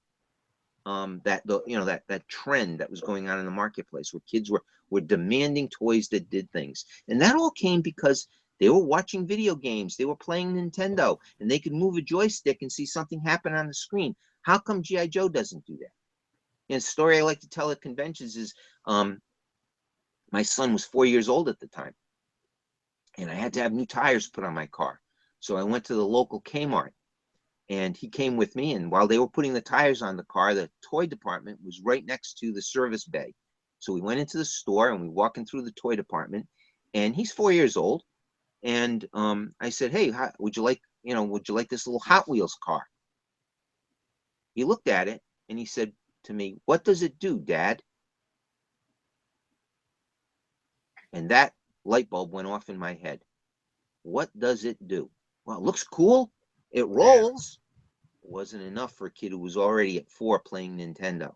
That trend that was going on in the marketplace, where kids were demanding toys that did things, and that all came because They were watching video games. They were playing Nintendo, and they could move a joystick and see something happen on the screen. How come G.I. Joe doesn't do that? And the story I like to tell at conventions is my son was 4 years old at the time, and I had to have new tires put on my car. So I went to the local Kmart, and he came with me. And while they were putting the tires on the car, the toy department was right next to the service bay. So we went into the store, and we walking through the toy department, and he's 4 years old. And I said, "Hey, would you like this little Hot Wheels car?" He looked at it, and he said to me, "What does it do, Dad?" And that light bulb went off in my head. What does it do? Well, it looks cool. It rolls. It wasn't enough for a kid who was already at 4 playing Nintendo.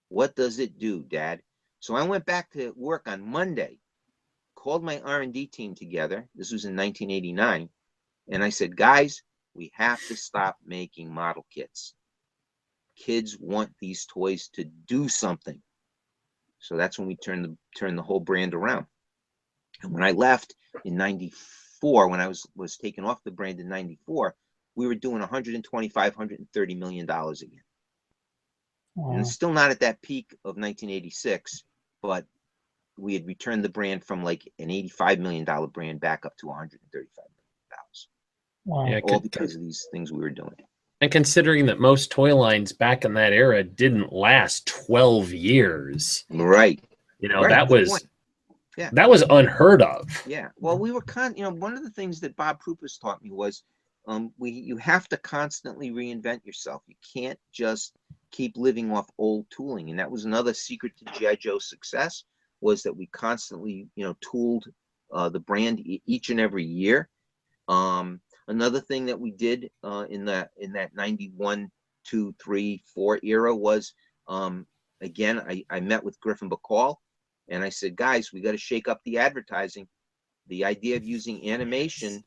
What does it do, Dad? So I went back to work on Monday, called my R&D team together. This was in 1989. And I said, "Guys, we have to stop making model kits. Kids want these toys to do something." So that's when we turned the whole brand around. And when I left in 94, when I was taken off the brand in 94, we were doing $125, $130 million again. Wow. And it's still not at that peak of 1986, but we had returned the brand from like an $85 million brand back up to $135 million. Wow. Yeah, All because of these things we were doing. And considering that most toy lines back in that era didn't last 12 years, Right. right, Yeah. that was unheard of. Yeah. Well, we were one of the things that Bob Prupus taught me was you have to constantly reinvent yourself. You can't just keep living off old tooling. And that was another secret to G.I. Joe's success, was that we constantly, tooled the brand each and every year. Another thing that we did in that 91, 2, 3, 4 era was, again, I met with Griffin Bacall, and I said, "Guys, we got to shake up the advertising. The idea of using animation,"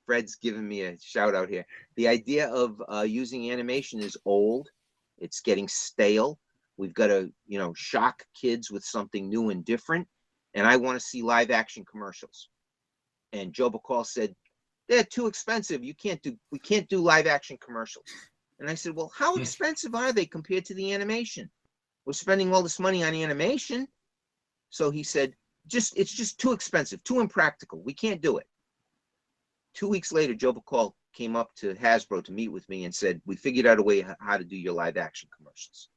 Fred's giving me a shout out here. "The idea of using animation is old. It's getting stale. We've got to, shock kids with something new and different. And I want to see live action commercials." And Joe Bacall said, "They're too expensive. We can't do live action commercials." And I said, "Well, how expensive are they compared to the animation? We're spending all this money on animation." So he said, it's just too expensive, too impractical. We can't do it. 2 weeks later, Joe Bacall came up to Hasbro to meet with me and said, "We figured out a way how to do your live action commercials."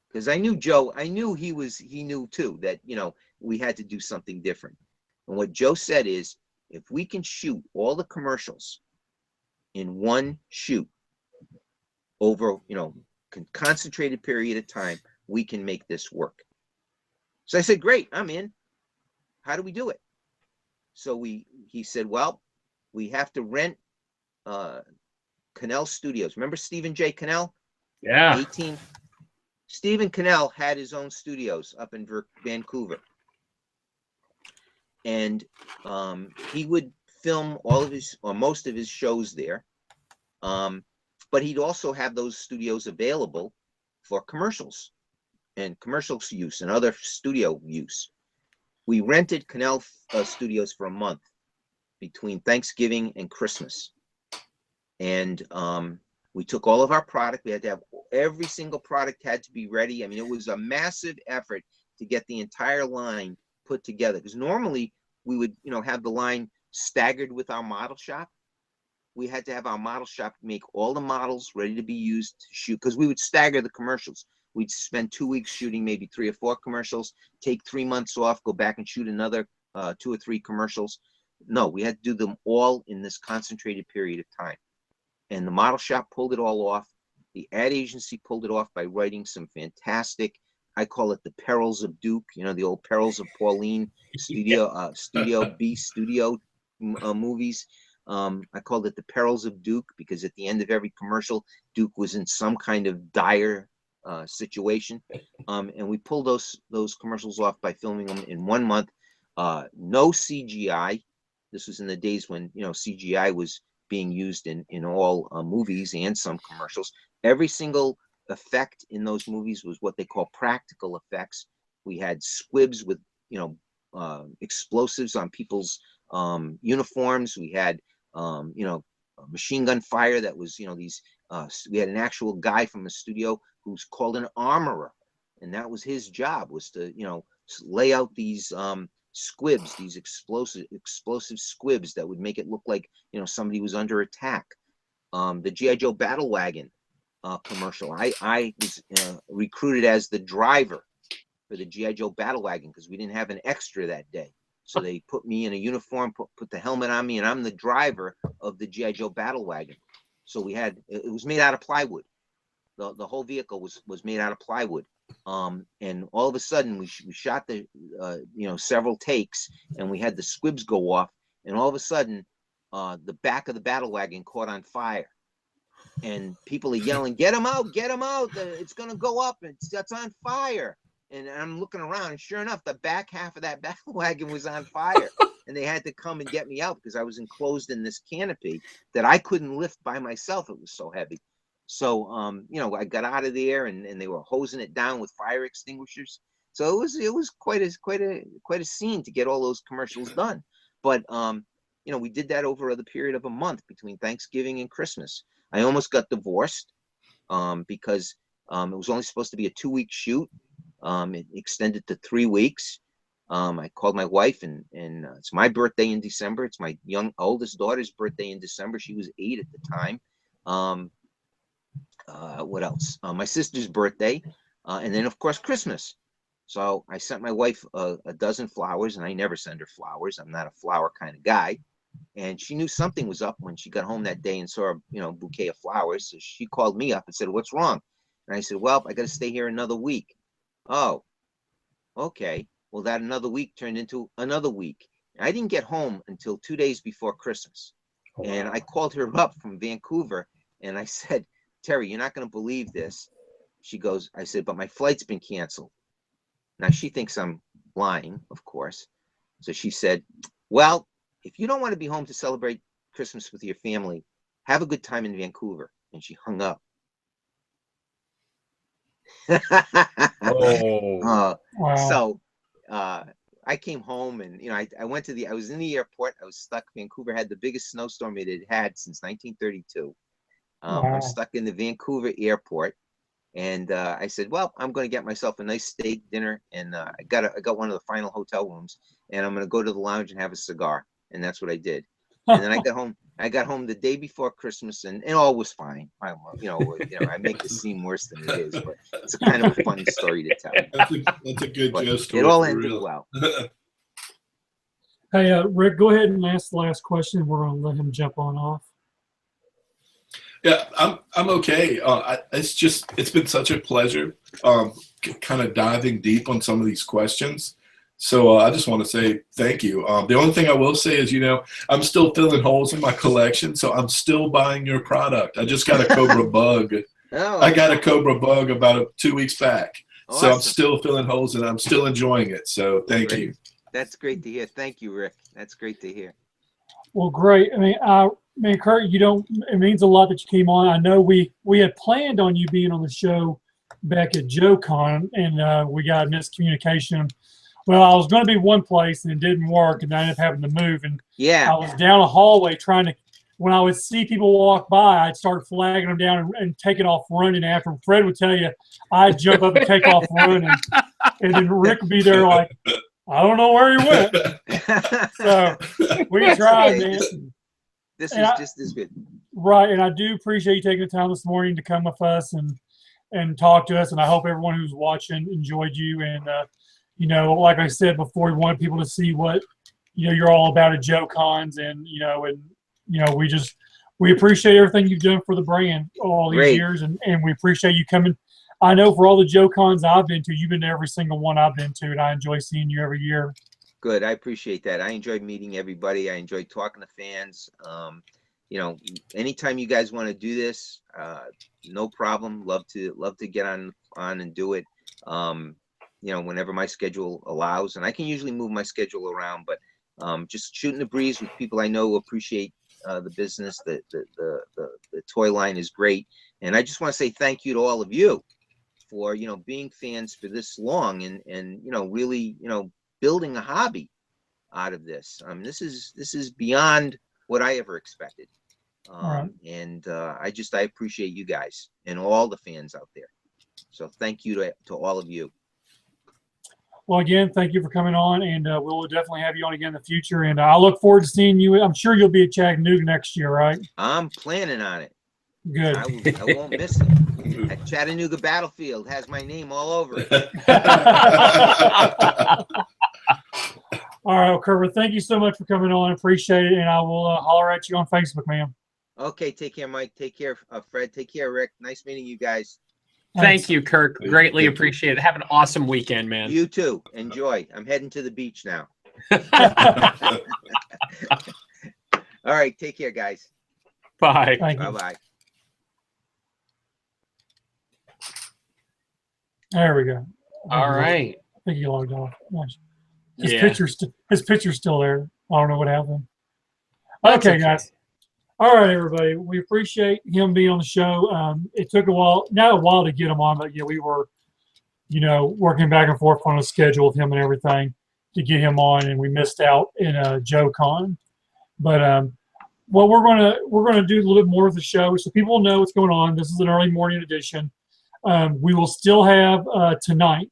Because I knew Joe, he knew too that, we had to do something different. And what Joe said is, if we can shoot all the commercials in one shoot over, concentrated period of time, we can make this work. So I said, "Great, I'm in. How do we do it?" So he said, "Well, we have to rent Cannell Studios." Remember Stephen J. Cannell? Yeah. Stephen Cannell had his own studios up in Vancouver. And he would film all of his, or most of his shows there. But he'd also have those studios available for commercials and commercials use and other studio use. We rented Cannell Studios for a month between Thanksgiving and Christmas. And we took all of our product. We had to have every single product had to be ready. I mean, it was a massive effort to get the entire line put together, because normally we would, have the line staggered with our model shop. We had to have our model shop make all the models ready to be used to shoot, because we would stagger the commercials. We'd spend 2 weeks shooting maybe 3 or 4 commercials, take 3 months off, go back and shoot another 2 or 3 commercials. No, we had to do them all in this concentrated period of time. And the model shop pulled it all off. The ad agency pulled it off by writing some fantastic, I call it the Perils of Duke, the old Perils of Pauline Studio B studio movies. I called it the Perils of Duke because at the end of every commercial, Duke was in some kind of dire situation. And we pulled those commercials off by filming them in 1 month. No CGI. This was in the days when, CGI was being used in all movies and some commercials. Every single effect in those movies was what they call practical effects. We had squibs with, explosives on people's uniforms. We had, you know, machine gun fire that was, you know, these, we had an actual guy from the studio who's called an armorer. And that was his job, was to, you know, lay out these squibs, these explosive squibs that would make it look like, you know, somebody was under attack. The G.I. Joe Battle Wagon commercial, I was recruited as the driver for the G.I. Joe Battle Wagon because we didn't have an extra that day. So they put me in a uniform, put the helmet on me, and I'm the driver of the G.I. Joe Battle Wagon. So we had, it was made out of plywood. The whole vehicle was made out of plywood. And all of a sudden we shot the, you know, several takes, and we had the squibs go off, and all of a sudden the back of the battle wagon caught on fire. And people are yelling, get him out, it's gonna go up, that's on fire. And I'm looking around, and sure enough, the back half of that battle wagon was on fire. And they had to come and get me out because I was enclosed in this canopy that I couldn't lift by myself. It was so heavy. So, you know, I got out of there, and they were hosing it down with fire extinguishers. So it was quite a scene to get all those commercials done. But, you know, we did that over the period of a month between Thanksgiving and Christmas. I almost got divorced because it was only supposed to be a 2-week shoot. It extended to 3 weeks. I called my wife, and it's my birthday in December. It's my oldest daughter's birthday in December. She was 8 at the time. What else? My sister's birthday, and then of course Christmas. So I sent my wife a dozen flowers, and I never send her flowers. I'm not a flower kind of guy. And she knew something was up when she got home that day and saw a, you know, bouquet of flowers. So she called me up and said, "What's wrong?" And I said, "Well, I got to stay here another week." "Oh, okay." Well, that another week turned into another week. I didn't get home until 2 days before Christmas. Oh, wow. And I called her up from Vancouver, and I said, "Terry, you're not going to believe this." She goes, I said, "But my flight's been canceled." Now she thinks I'm lying, of course. So she said, "Well, if you don't want to be home to celebrate Christmas with your family, have a good time in Vancouver." And she hung up. Oh. Wow. So I came home, and, you know, I went to I was in the airport. I was stuck. Vancouver had the biggest snowstorm it had had since 1932. Wow. I'm stuck in the Vancouver airport, and I said, "Well, I'm going to get myself a nice steak dinner, and I got one of the final hotel rooms, and I'm going to go to the lounge and have a cigar." And that's what I did. And then I got home the day before Christmas, and all was fine. I make it seem worse than it is, but it's a kind of a funny story to tell. That's a good joke story. It all ended well. Hey, Rick, go ahead and ask the last question. We're going to let him jump on off. Yeah, I'm okay. It's been such a pleasure kind of diving deep on some of these questions. So I just want to say thank you. The only thing I will say is, you know, I'm still filling holes in my collection, so I'm still buying your product. I just got a Cobra Bug. Oh, I got a Cobra Bug about 2 weeks back. Awesome. So I'm still filling holes, and I'm still enjoying it. So thank you. That's great to hear. Thank you, Rick. That's great to hear. Well, great. I mean, Kurt, it means a lot that you came on. I know we had planned on you being on the show back at JoeCon, and we got a miscommunication. Well, I was going to be one place, and it didn't work, and I ended up having to move. And yeah, I was down a hallway trying to, when I would see people walk by, I'd start flagging them down and taking off running after them. Fred would tell you, I'd jump up and take off running, and then Rick would be there like, I don't know where he went. So we tried, man. This is just as good. Right, and I do appreciate you taking the time this morning to come with us and talk to us, and I hope everyone who's watching enjoyed you. And you know, like I said before, we wanted people to see what, you know, you're all about at JoeCons, and we appreciate everything you've done for the brand all these years, and we appreciate you coming. I know for all the JoeCons I've been to, you've been to every single one I've been to, and I enjoy seeing you every year. Good, I appreciate that. I enjoy meeting everybody. I enjoy talking to fans. You know, anytime you guys want to do this, no problem. Love to get on and do it. You know, whenever my schedule allows, and I can usually move my schedule around, but just shooting the breeze with people I know appreciate the business. The toy line is great, and I just want to say thank you to all of you for, you know, being fans for this long, and you know, really, you know, building a hobby out of this. This is beyond what I ever expected. And I appreciate you guys and all the fans out there. So thank you to all of you. Well, again, thank you for coming on, and we'll definitely have you on again in the future. And I look forward to seeing you. I'm sure you'll be at Chattanooga next year, right? I'm planning on it. Good. I won't miss it. At Chattanooga Battlefield has my name all over it. All right, well, Kerber, thank you so much for coming on. Appreciate it, and I will holler at you on Facebook, man. Okay, take care, Mike. Take care, Fred. Take care, Rick. Nice meeting you guys. Thank you, Kirk. Greatly appreciate it. Have an awesome weekend, man. You too. Enjoy. I'm heading to the beach now. All right, take care, guys. Bye. Bye-bye. There we go. All right. I think he logged off. His picture's still there. I don't know what happened. Okay, guys. All right, everybody. We appreciate him being on the show. It took not a while to get him on, but yeah, we were, working back and forth on a schedule with him and everything to get him on, and we missed out in JoeCon. But well, we're gonna do a little bit more of the show so people know what's going on. This is an early morning edition. We will still have tonight,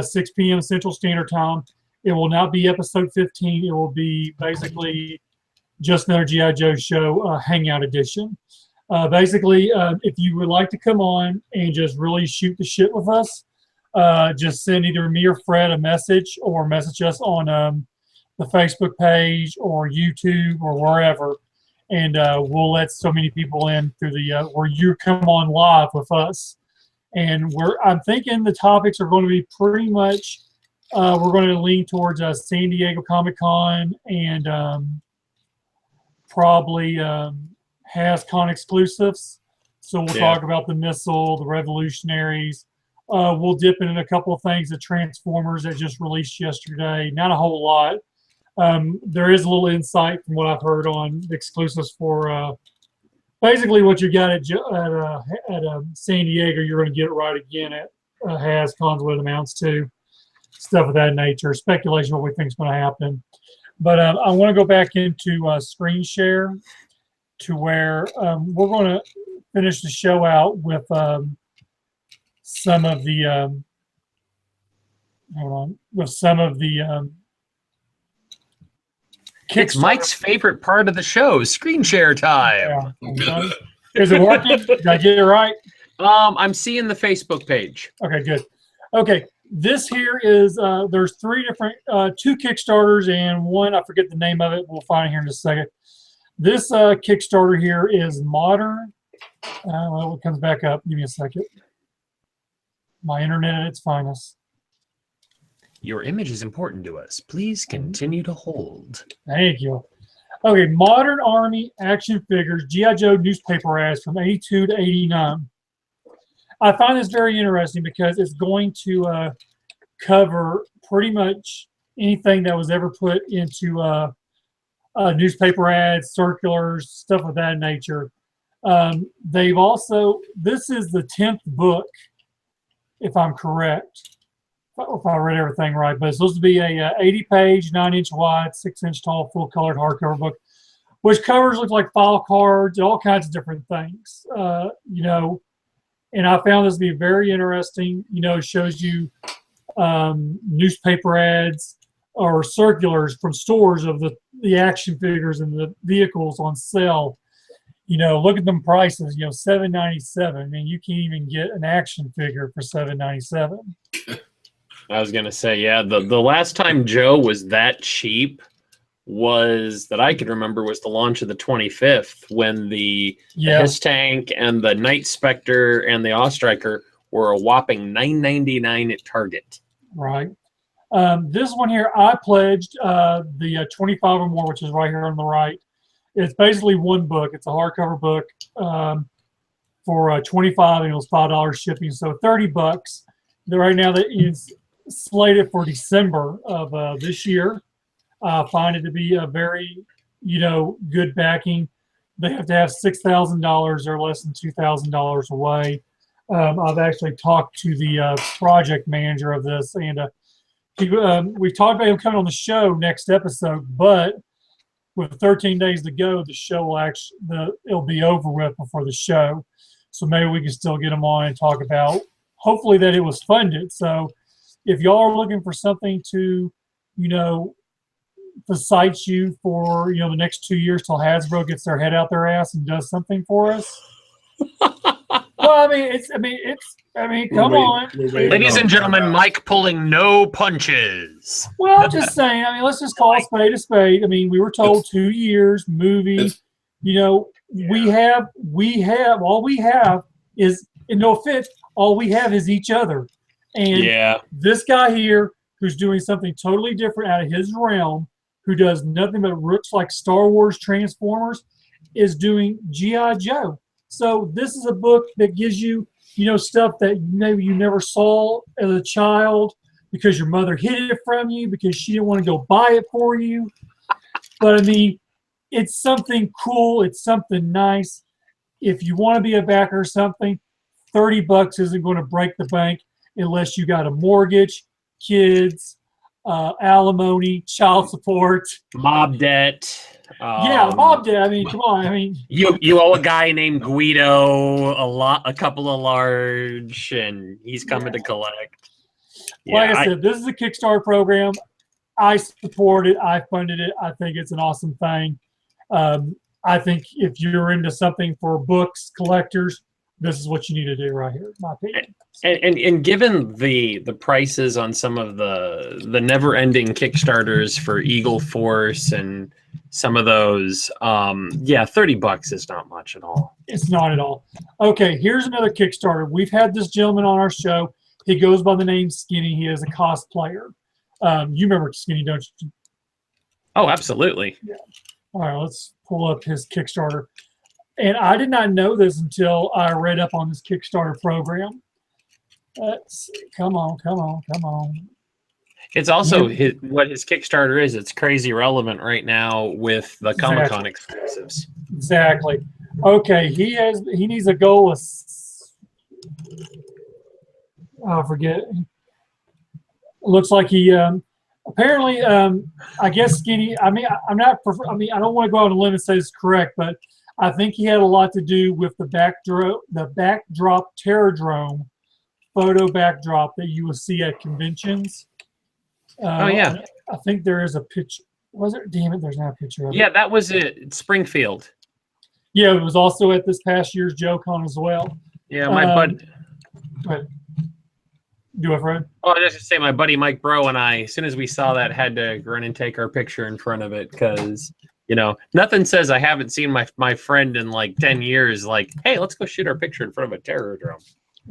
6 p.m. Central Standard Time. It will not be episode 15. It will be basically just another G.I. Joe show hangout edition. Basically, if you would like to come on and just really shoot the shit with us, just send either me or Fred a message or message us on the Facebook page or YouTube or wherever. And we'll let so many people in through the where you come on live with us. And I'm thinking the topics are going to be pretty much, we're going to lean towards San Diego Comic-Con and probably HasCon exclusives. So we'll talk about the Missile, the Revolutionaries. We'll dip in a couple of things, the Transformers that just released yesterday. Not a whole lot. There is a little insight from what I've heard on the exclusives for basically what you got at San Diego, you're going to get it right again at HasCon's, what it amounts to. Stuff of that nature. Speculation what we think is going to happen. But I want to go back into screen share to where we're going to finish the show out with some of the It's Mike's favorite part of the show, screen share time. Yeah. Is it working? Did I get it right? I'm seeing the Facebook page. Okay, good. Okay, this here is, there's 3 different, 2 Kickstarters and one, I forget the name of it. We'll find it here in just a second. This Kickstarter here is Modern. Well, it comes back up. Give me a second. My internet at its finest. Your image is important to us. Please continue to hold. Thank you. Okay, Modern Army action figures, G.I. Joe newspaper ads from 82 to 89. I find this very interesting because it's going to cover pretty much anything that was ever put into newspaper ads, circulars, stuff of that nature. They've also, this is the 10th book, if I'm correct. If I read everything right, but it's supposed to be a 80-page, 9-inch wide, 6-inch tall, full-colored hardcover book, which covers look like file cards, all kinds of different things. And I found this to be very interesting. It shows you newspaper ads or circulars from stores of the action figures and the vehicles on sale. Look at them prices. $7.97. I mean, you can't even get an action figure for $7.97. I was gonna say, yeah, the last time Joe was that cheap was that I could remember was the launch of the 25th when the Hiss Tank and the Night Spectre and the Ostriker were a whopping $9.99 at Target. Right. This one here, I pledged the 25 or more, which is right here on the right. It's basically one book. It's a hardcover book for 25, and it was $5 shipping, so $30. Right now that is slated for December of this year. I find it to be a very, good backing. They have to have $6,000 or less than $2,000 away. I've actually talked to the project manager of this, and We talked about him coming on the show next episode, but with 13 days to go, the show will it'll be over with before the show. So maybe we can still get him on and talk about, hopefully, that it was funded. So if y'all are looking for something to, excite you for, the next 2 years till Hasbro gets their head out their ass and does something for us. Well, come on. Ladies and gentlemen, Mike pulling no punches. Well, I'm just saying, let's just call a spade a spade. We were told 2 years, movie, we have, all we have is, and no offense, all we have is each other. And this guy here, who's doing something totally different out of his realm, who does nothing but looks like Star Wars Transformers, is doing G.I. Joe. So this is a book that gives you, stuff that maybe you never saw as a child because your mother hid it from you because she didn't want to go buy it for you. But it's something cool. It's something nice. If you want to be a backer or something, $30 isn't going to break the bank unless you got a mortgage, kids, alimony, child support, mob debt. Mob debt. Come on. You owe a guy named Guido a couple of large, and he's coming to collect. Like I said, this is a Kickstarter program. I support it. I funded it. I think it's an awesome thing. I think if you're into something for books, collectors, this is what you need to do right here, in my opinion. And given the prices on some of the never-ending Kickstarters for Eagle Force and some of those, $30 is not much at all. It's not at all. Okay, here's another Kickstarter. We've had this gentleman on our show. He goes by the name Skinny. He is a cosplayer. You remember Skinny, don't you? Oh, absolutely. Yeah. All right, let's pull up his Kickstarter. And I did not know this until I read up on this Kickstarter program. Let's see. Come on. It's also what his Kickstarter is. It's crazy relevant right now with the Comic-Con exclusives. Exactly. Okay, he needs a goal of, I forget. It looks like he apparently I guess Skinny. I don't want to go out on a limb and say it's correct, but I think he had a lot to do with the backdrop Terradrome photo backdrop that you will see at conventions. I think there is a picture. Was it? Damn it, there's not a picture of it. Yeah, that was it. Springfield. Yeah, it was also at this past year's JoeCon as well. Yeah, my bud. Go ahead. Do it, Fred. Oh, I was just say my buddy Mike Bro and I, as soon as we saw that, had to run and take our picture in front of it because, nothing says I haven't seen my friend in like 10 years. Like, hey, let's go shoot our picture in front of a Terradrome.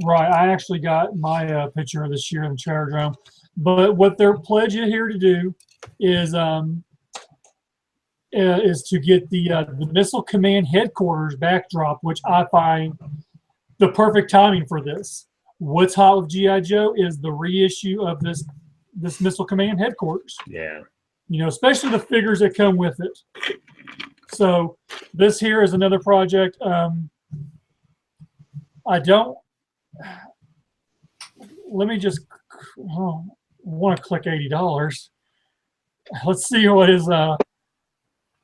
Right. I actually got my picture this year in the Terradrome. But what they're pledging here to do is to get the Missile Command headquarters backdrop, which I find the perfect timing for this. What's hot with G.I. Joe is the reissue of this Missile Command headquarters. Yeah. Especially the figures that come with it. So this here is another project. Let me just, I want to click $80. Let's see what is,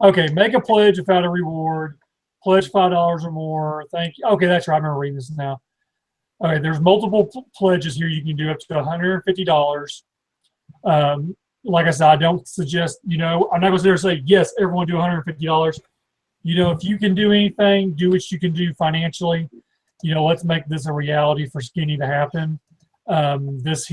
okay, make a pledge without a reward. Pledge $5 or more. Thank you. Okay, that's right. I remember reading this now. Okay, there's multiple pledges here. You can do up to $150. Like I said, I don't suggest, I'm not going to sit there and say, yes, everyone do $150. If you can do anything, do what you can do financially. Let's make this a reality for Skinny to happen. This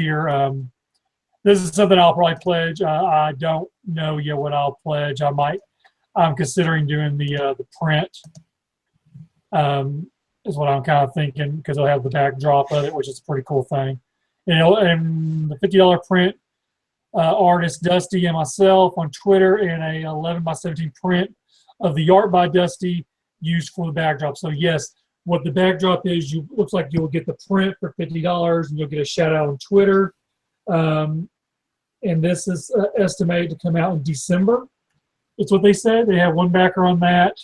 is something I'll probably pledge. I don't know yet what I'll pledge. I'm considering doing the print. Is what I'm kind of thinking because I'll have the backdrop of it, which is a pretty cool thing. And the $50 print, artist Dusty and myself on Twitter, and a 11x17 print of the art by Dusty used for the backdrop. So yes, what the backdrop is, looks like you'll get the print for $50 and you'll get a shout out on Twitter. And this is estimated to come out in December. It's what they said. They have one backer on that.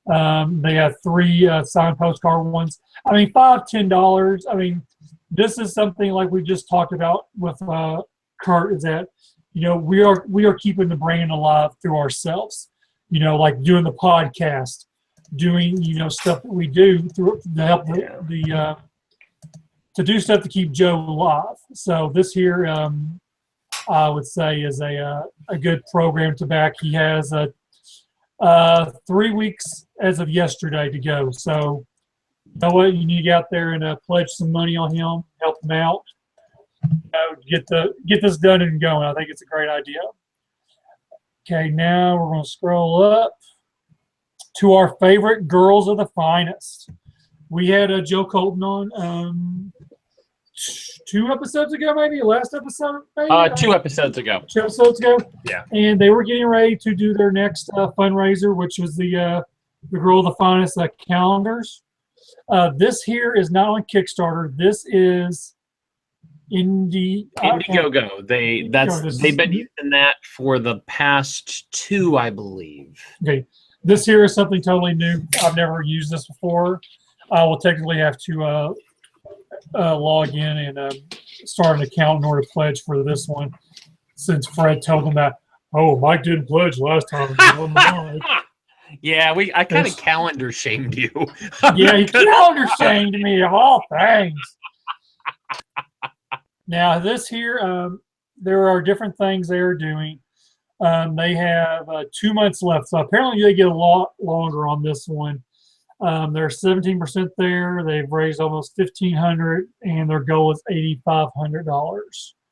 They have 3 signed postcard ones. $5, $10. This is something like we just talked about with Kurt, is that we are keeping the brand alive through ourselves. Like doing the podcast, doing stuff that we do to help to do stuff to keep Joe alive. So this here, I would say, is a good program to back. He has 3 weeks as of yesterday to go. So you know what? You need to get out there and pledge some money on him, help him out, get this done and going. I think it's a great idea. Okay, now we're going to scroll up to our favorite girls of the finest. We had Joe Colton on 2 episodes ago, maybe last episode, maybe 2 episodes ago. 2 episodes ago. Yeah. And they were getting ready to do their next fundraiser, which was the Girl of the Finest calendars. This here is not on Kickstarter. This is Indiegogo. They've been using that for the past 2, I believe. Okay. This here is something totally new. I've never used this before. I will technically have to log in and start an account in order to pledge for this one, since Fred told them that, oh, Mike didn't pledge last time. Yeah, I kind of calendar shamed you. Yeah, he calendar shamed me of all things. Now, this here, there are different things they are doing. They have 2 months left, so apparently they get a lot longer on this one. They're 17% there. They've raised almost $1,500, and their goal is $8,500.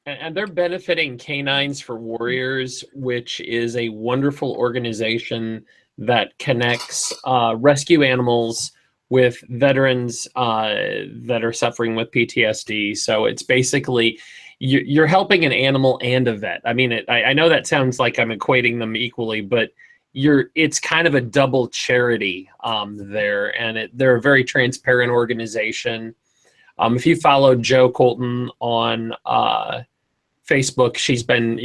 And they're benefiting Canines for Warriors, which is a wonderful organization that connects rescue animals with veterans that are suffering with PTSD. So it's basically you're helping an animal and a vet. I mean, I know that sounds like I'm equating them equally, but it's kind of a double charity there, and they're a very transparent organization. If you follow Joe Colton on Facebook, she's been,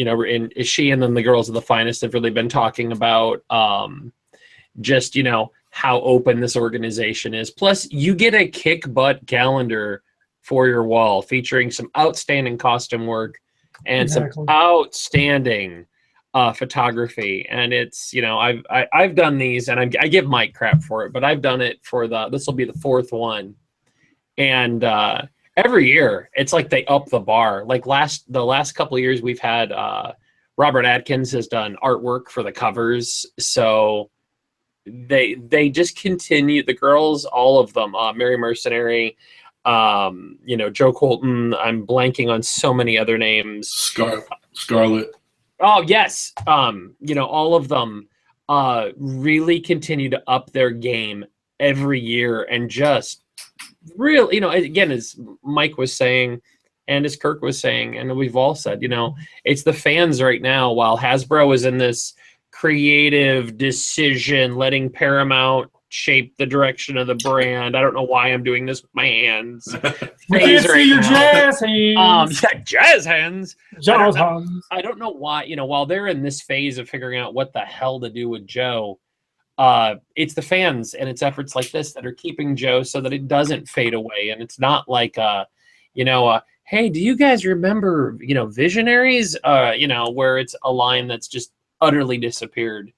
she and then the Girls of the Finest have really been talking about just, how open this organization is. Plus, you get a kick butt calendar for your wall featuring some outstanding costume work and some outstanding photography. And it's, I've done these, and I give Mike crap for it, but I've done it for this will be the 4th one. And every year it's like they up the bar. Like the last couple of years we've had Robert Atkins has done artwork for the covers. So they just continue, the girls, all of them, Mary Mercenary, Joe Colton, I'm blanking on so many other names. Scarlet. Oh yes. All of them really continue to up their game every year, and just real, again, as Mike was saying, and as Kirk was saying, and we've all said, it's the fans right now. While Hasbro is in this creative decision, letting Paramount shape the direction of the brand. I don't know why I'm doing this with my hands. We can't see your jazz hands. Jazz hands. Jazz hands. I don't know why, while they're in this phase of figuring out what the hell to do with Joe, it's the fans and it's efforts like this that are keeping Joe so that it doesn't fade away. And it's not like, hey, do you guys remember, Visionaries? Where it's a line that's just utterly disappeared.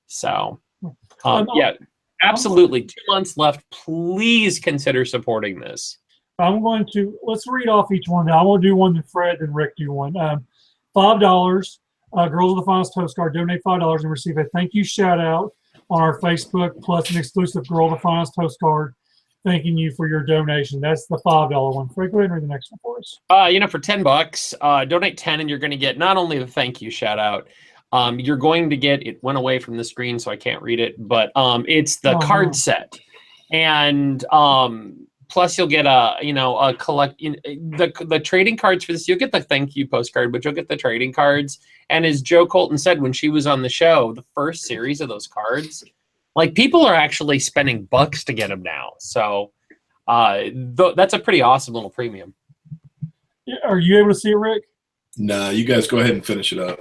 So, yeah, absolutely. 2 months left. Please consider supporting this. Let's read off each one. Now I'm going to do one that Fred and Rick do one. $5, Girls of the Finest postcard. Donate $5 and receive a thank you shout out on our Facebook, plus an exclusive Girl of the Finest postcard thanking you for your donation. That's the $5 one. Fred, go ahead and read the next one for us. For $10, donate 10 and you're going to get not only the thank you shout out, you're going to get, it went away from the screen so I can't read it, but it's the card set. And plus you'll get a collect, the trading cards for this. You'll get the thank you postcard, but you'll get the trading cards. And as Joe Colton said when she was on the show, the first series of those cards, like, people are actually spending bucks to get them now. So that's a pretty awesome little premium. Yeah, are you able to see it, Rick? Nah, you guys go ahead and finish it up.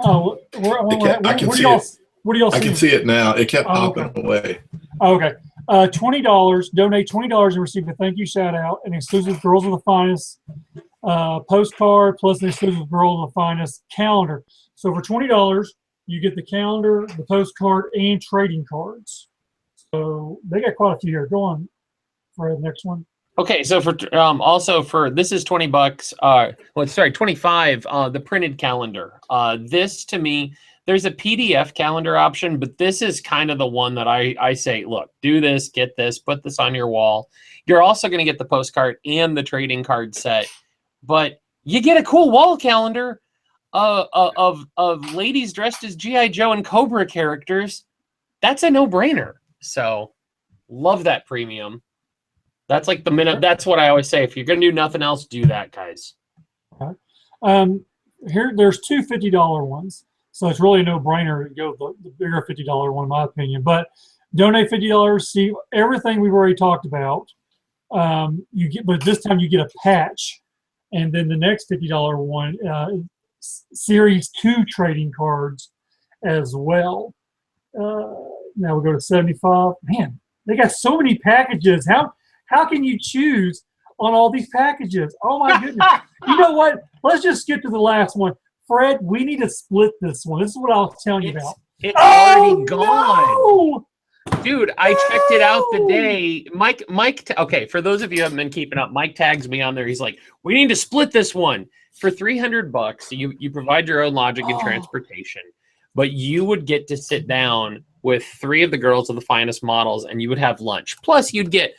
Oh, I can see it. What do y'all see? I can see it now. It kept popping away. Okay. $20. Donate $20 and receive a thank you shout out, an exclusive Girls of the Finest postcard plus an exclusive Girl of the Finest calendar. So for $20, you get the calendar, the postcard, and trading cards. So they got quite a few here. Go on for the next one. Okay, so for also for this is $20. 25. The printed calendar. This to me, there's a PDF calendar option, but this is kind of the one that I say, look, do this, get this, put this on your wall. You're also going to get the postcard and the trading card set, but you get a cool wall calendar of ladies dressed as G.I. Joe and Cobra characters. That's a no-brainer. So love that premium. That's like the minute. That's what I always say. If you're going to do nothing else, do that, guys. Okay. Here, there's two $50 ones. So it's really a no-brainer to go the bigger $50 one, in my opinion. But donate $50, see everything we've already talked about. But this time you get a patch. And then the next $50 one, Series 2 trading cards as well. Now we'll go to 75. Man, they got so many packages. How can you choose on all these packages? Oh my goodness. You know what? Let's just skip to the last one. Fred, we need to split this one. This is what I was telling you about. It's already gone. No! Dude, I checked it out the day. Mike, okay, for those of you who haven't been keeping up, Mike tags me on there. He's like, we need to split this one. For $300, you provide your own lodging and transportation, but you would get to sit down with 3 of the Girls of the Finest models, and you would have lunch. Plus, you'd get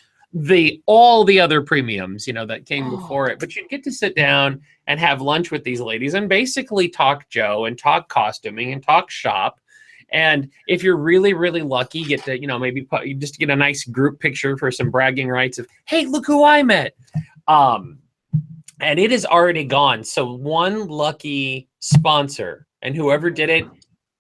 all the other premiums, that came before it. But you'd get to sit down and have lunch with these ladies and basically talk Joe and talk costuming and talk shop. And if you're really, really lucky, get to, maybe just get a nice group picture for some bragging rights of, hey, look who I met. And it is already gone. So one lucky sponsor, and whoever did it,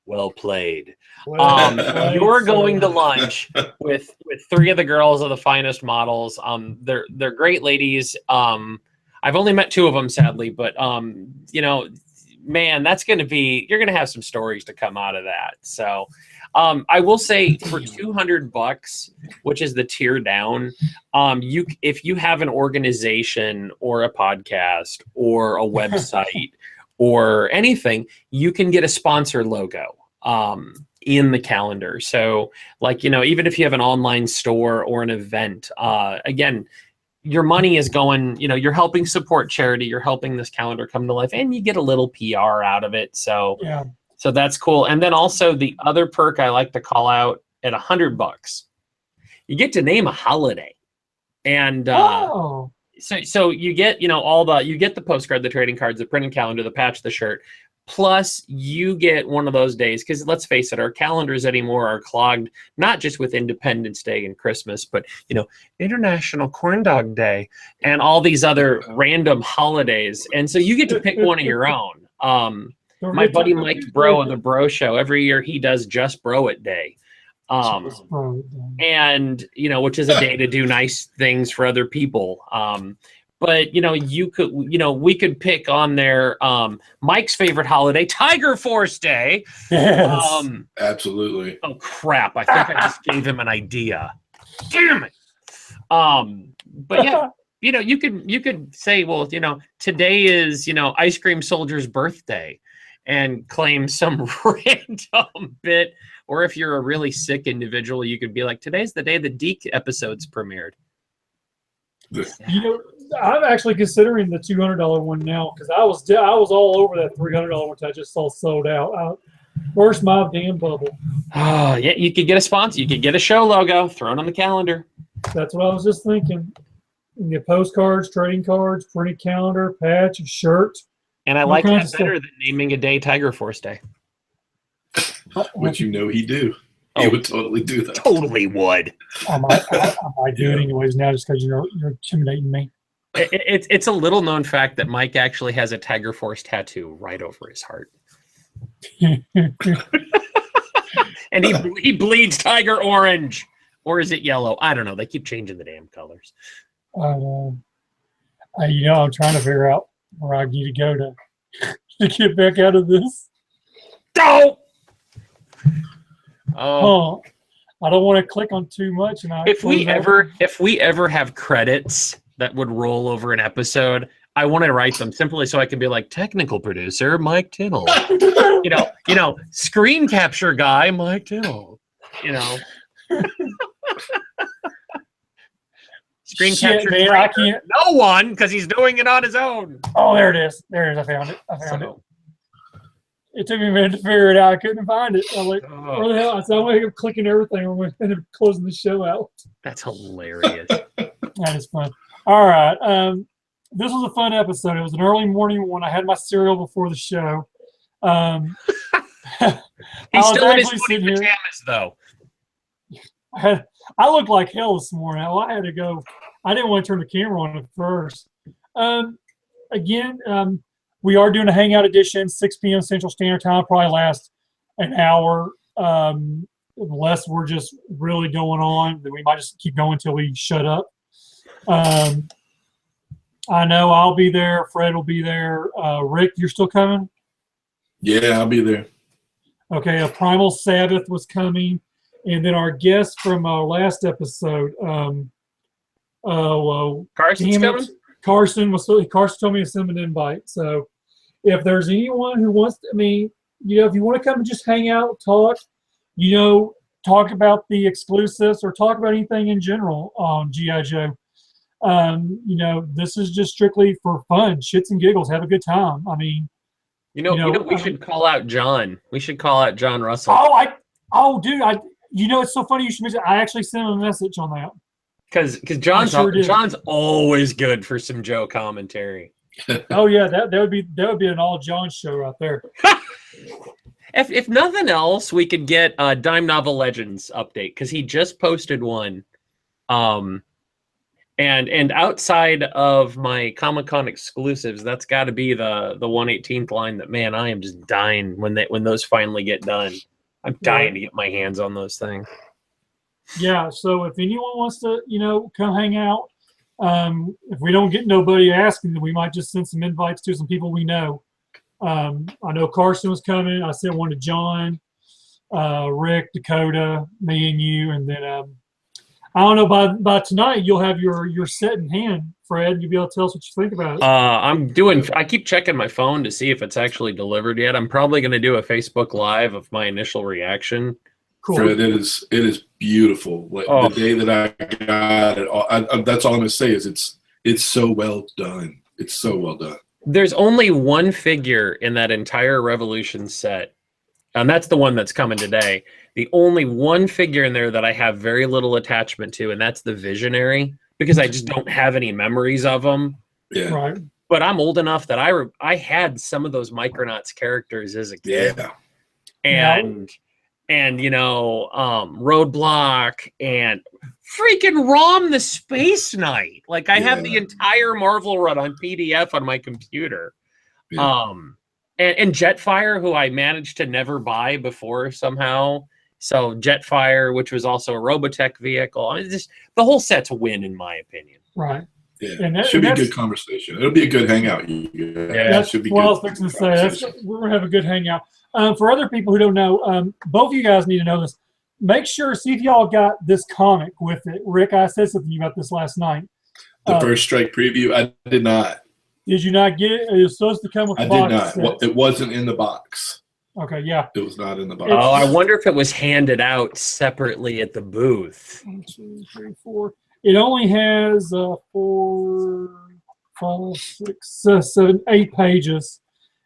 well played. You're going to lunch with 3 of the Girls of the Finest models. They're great ladies. I've only met 2 of them, sadly, but man, that's going to be, you're going to have some stories to come out of that. So I will say for $200, which is the tier down, if you have an organization or a podcast or a website or anything, you can get a sponsor logo in the calendar. So even if you have an online store or an event, again, your money is going, you're helping support charity, you're helping this calendar come to life, and you get a little PR out of it. So, yeah. So that's cool. And then also the other perk I like to call out at $100, you get to name a holiday. And so you get, you get the postcard, the trading cards, the printed calendar, the patch, the shirt. Plus, you get one of those days, because let's face it, our calendars anymore are clogged, not just with Independence Day and Christmas, but, International Corn Dog Day and all these other random holidays. And so you get to pick one of your own. My buddy Mike Bro of the Bro Show, every year he does Just Bro It Day. And, which is a day to do nice things for other people. But, you could, we could pick on there Mike's favorite holiday, Tiger Force Day. Yes. Absolutely. Oh, crap. I think I just gave him an idea. Damn it. But yeah, you could say, well, today is, Ice Cream Soldier's birthday and claim some random bit. Or if you're a really sick individual, you could be like, today's the day the Deke episodes premiered. I'm actually considering the $200 one now, because I was all over that $300 which I just saw sold out. Burst my damn bubble. Oh, yeah, you could get a sponsor. You could get a show logo thrown on the calendar. That's what I was just thinking. You get postcards, trading cards, printed calendar, patch, a shirt. And I like that better than naming a day Tiger Force Day. Which he'd do. He would totally do that. Totally would. I might do it anyways now, just because you're intimidating me. It's a little known fact that Mike actually has a Tiger Force tattoo right over his heart. And he bleeds tiger orange. Or is it yellow? I don't know. They keep changing the damn colors. I'm trying to figure out where I need to go to get back out of this. Don't! Oh, I don't want to click on too much. And if we ever have credits that would roll over an episode, I want to write them simply so I can be like technical producer Mike Tittle, screen capture guy Mike Tittle, screen capture. Man, I can't. No one, because he's doing it on his own. Oh, there it is. There it is. I found it. It. It took me a minute to figure it out. I couldn't find it. I'm like, where the hell? So I'm clicking everything. I'm going to end up closing the show out. That's hilarious. That is fun. All right. This was a fun episode. It was an early morning one. I had my cereal before the show. He's still in his pajamas, though. I looked like hell this morning. I had to go. I didn't want to turn the camera on at first. Again, we are doing a Hangout edition, 6 p.m. Central Standard Time. Probably last an hour. Unless we're just really going on, then we might just keep going until we shut up. I know I'll be there. Fred will be there. Rick, you're still coming? Yeah, I'll be there. Okay, a Primal Sabbath was coming. And then our guest from our last episode, Carson's coming? Carson told me to send an invite. So if there's anyone who wants to, if you want to come and just hang out, talk, talk about the exclusives or talk about anything in general on G.I. Joe. This is just strictly for fun, shits and giggles, have a good time. We should call out John. We should call out John Russell. Dude, it's so funny you should mention. I actually sent him a message on that. Because John's always good for some Joe commentary. Oh yeah, that would be an all John show right there. If nothing else, we could get a Dime Novel Legends update because he just posted one. And outside of my Comic-Con exclusives, that's got to be the 118th line that, man, I am just dying when those finally get done. I'm dying to get my hands on those things. Yeah, so if anyone wants to, come hang out, if we don't get nobody asking, then we might just send some invites to some people we know. I know Carson was coming. I sent one to John, Rick, Dakota, me, and you, and then I don't know. By tonight, you'll have your set in hand, Fred. You'll be able to tell us what you think about it. I keep checking my phone to see if it's actually delivered yet. I'm probably going to do a Facebook Live of my initial reaction. Cool. Fred, it is beautiful. The day that I got it, that's all I'm going to say is it's so well done. It's so well done. There's only one figure in that entire Revolution set, and that's the one that's coming today. The only one figure in there that I have very little attachment to, and that's the Visionary, because I just don't have any memories of them. Yeah. Right. But I'm old enough that I had some of those Micronauts characters as a kid. Yeah. And Roadblock and freaking Rom the Space Knight. Like I have the entire Marvel run on PDF on my computer. Yeah. And Jetfire, who I managed to never buy before somehow. So Jetfire, which was also a Robotech vehicle. The whole set's a win, in my opinion. Right. Yeah. It should be a good conversation. It'll be a good hangout. That's what I was fixing to say. We're going to have a good hangout. For other people who don't know, both of you guys need to know this. Make sure, see if y'all got this comic with it. Rick, I said something about this last night. The First Strike preview, I did not. Did you not get it? It was supposed to come with the box. I did not. It wasn't in the box. Okay, yeah. It was not in the box. Oh, I wonder if it was handed out separately at the booth. 1, 2, 3, 4. It only has 4, 5, 6, 7, 8 pages.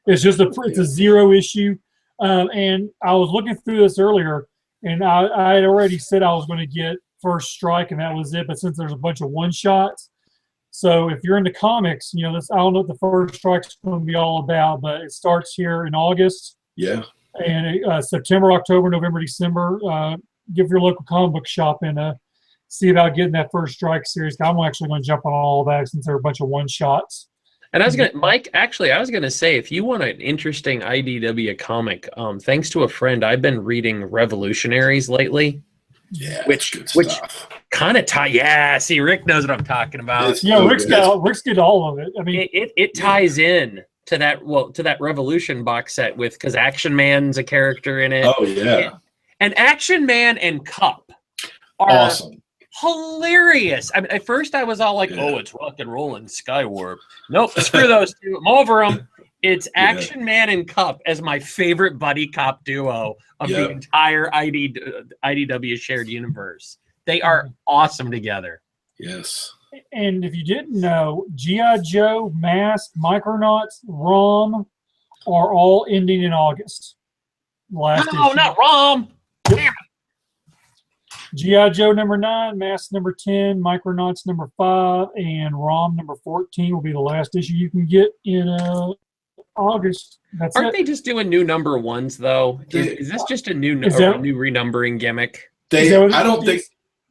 It's just it's a 0 issue. And I was looking through this earlier, and I had already said I was going to get First Strike, and that was it. But since there's a bunch of one-shots, so if you're into comics, I don't know what the First Strike's going to be all about, but it starts here in August. Yeah. And September, October, November, December. Give your local comic book shop and see about getting that First Strike series. I'm actually going to jump on all that since there are a bunch of one-shots. And I was gonna say, if you want an interesting IDW comic, thanks to a friend, I've been reading Revolutionaries lately. Yeah, which kind of tie. Yeah, see, Rick knows what I'm talking about. Rick's got all of it. I mean, it ties in to that Revolution box set because Action Man's a character in it. Oh yeah, and Action Man and Cup are awesome. hilarious. I mean, at first I was all like, "Oh, it's rock and roll and Skywarp." Nope, screw those two. I'm over them. It's Action Man and Cup as my favorite buddy cop duo of the entire IDW shared universe. They are awesome together. Yes. And if you didn't know, G.I. Joe, Mask, Micronauts, ROM are all ending in August. Last issue. Not ROM. Yep. G.I. Joe number 9, Mask number 10, Micronauts number 5, and ROM number 14 will be the last issue you can get in August. Aren't they just doing new number ones though? Is this just a new renumbering gimmick?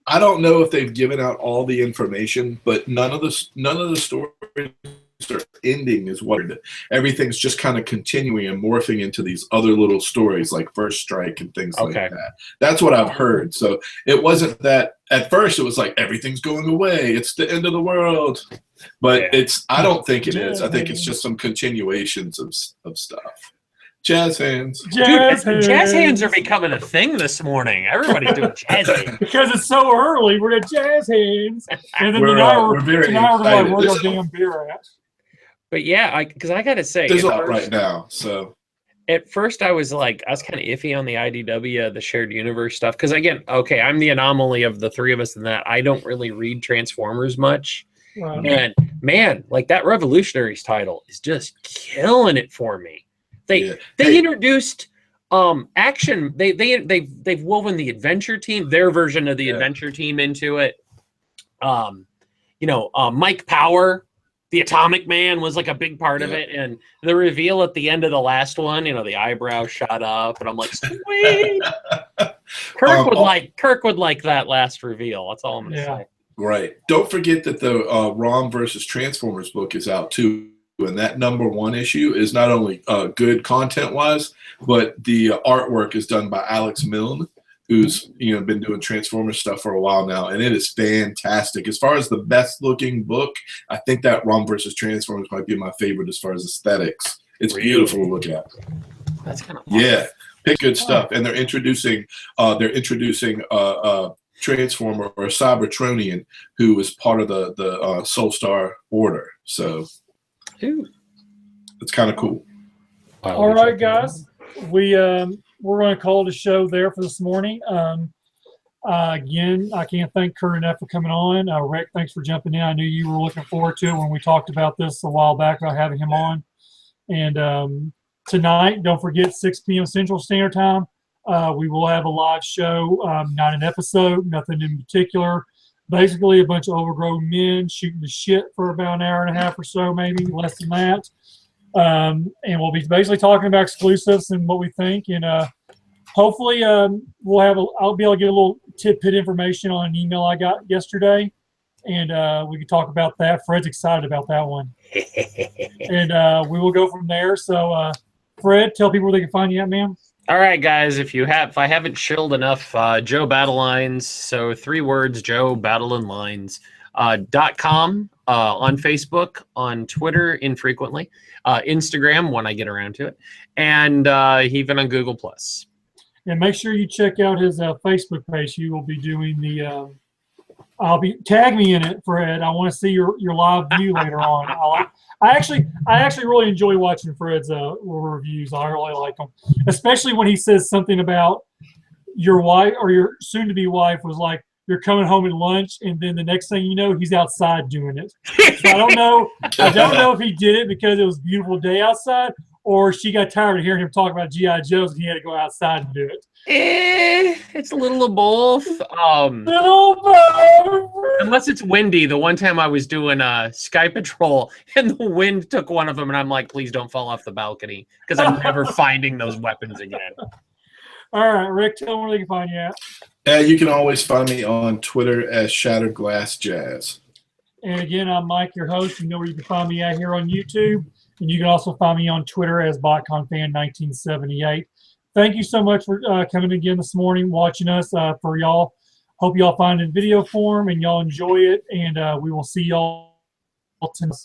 I don't know if they've given out all the information, but none of the stories are ending is what everything's just kind of continuing and morphing into these other little stories like First Strike and things like that. That's what I've heard. So it wasn't that at first it was like everything's going away, it's the end of the world. But I don't think it is. I think it's just some continuations of stuff. Jazz hands. Jazz hands are becoming a thing this morning. Everybody's doing jazz hands. Because it's so early, we're at jazz hands. And then we're very excited. Where's our damn beer at? But yeah, because I got to say. There's a lot right now, so. At first, I was kind of iffy on the IDW, the shared universe stuff. Because again, okay, I'm the anomaly of the three of us in that I don't really read Transformers much. Wow. And man, that Revolutionaries title is just killing it for me. They introduced action. They've woven the Adventure Team, their version of the Adventure Team, into it. Mike Power, the Atomic Man, was a big part of it, and the reveal at the end of the last one, the eyebrow shot up, and I'm like, sweet. Kirk would like that last reveal. That's all I'm gonna say. Right. Don't forget that the ROM versus Transformers book is out too. And that number 1 issue is not only good content-wise, but the artwork is done by Alex Milne, who's been doing Transformers stuff for a while now, and it is fantastic. As far as the best-looking book, I think that ROM versus Transformers might be my favorite as far as aesthetics. It's beautiful to look at. That's kind of awesome. Yeah, pick good stuff, and they're introducing Transformer or Cybertronian, who is part of the Soulstar Order. So. It's kind of cool. All right, guys, we're going to call it a show there for this morning. Again, I can't thank Kurt enough for coming on. Rick, thanks for jumping in. I knew you were looking forward to it when we talked about this a while back about having him on. And tonight, don't forget 6 p.m. Central Standard Time. We will have a live show, not an episode, nothing in particular. Basically, a bunch of overgrown men shooting the shit for about an hour and a half or so, maybe less than that. And we'll be basically talking about exclusives and what we think. And hopefully, I'll be able to get a little tidbit information on an email I got yesterday, and we can talk about that. Fred's excited about that one, and we will go from there. So, Fred, tell people where they can find you at, man. All right, guys, if I haven't shilled enough, Joe Battle Lines, so 3 words, Joe Battle and Lines, .com, on Facebook, on Twitter infrequently, Instagram when I get around to it, and even on Google+. And make sure you check out his Facebook page. You will be doing the tag me in it, Fred. I want to see your live view later on. I actually really enjoy watching Fred's reviews. I really like them, especially when he says something about your wife or your soon-to-be wife was like, you're coming home at lunch, and then the next thing you know, he's outside doing it. So I don't know if he did it because it was a beautiful day outside, or she got tired of hearing him talk about G.I. Joes and he had to go outside and do it. It's a little of both. Unless it's windy. The one time I was doing Sky Patrol and the wind took one of them, and I'm like, please don't fall off the balcony because I'm never finding those weapons again. All right, Rick, tell them where they can find you at. You can always find me on Twitter as Shattered Glass Jazz. And again, I'm Mike, your host. You know where you can find me at here on YouTube. And you can also find me on Twitter as BotconFan1978. Thank you so much for coming again this morning, watching us. For y'all, hope y'all find it in video form and y'all enjoy it. And we will see y'all tonight.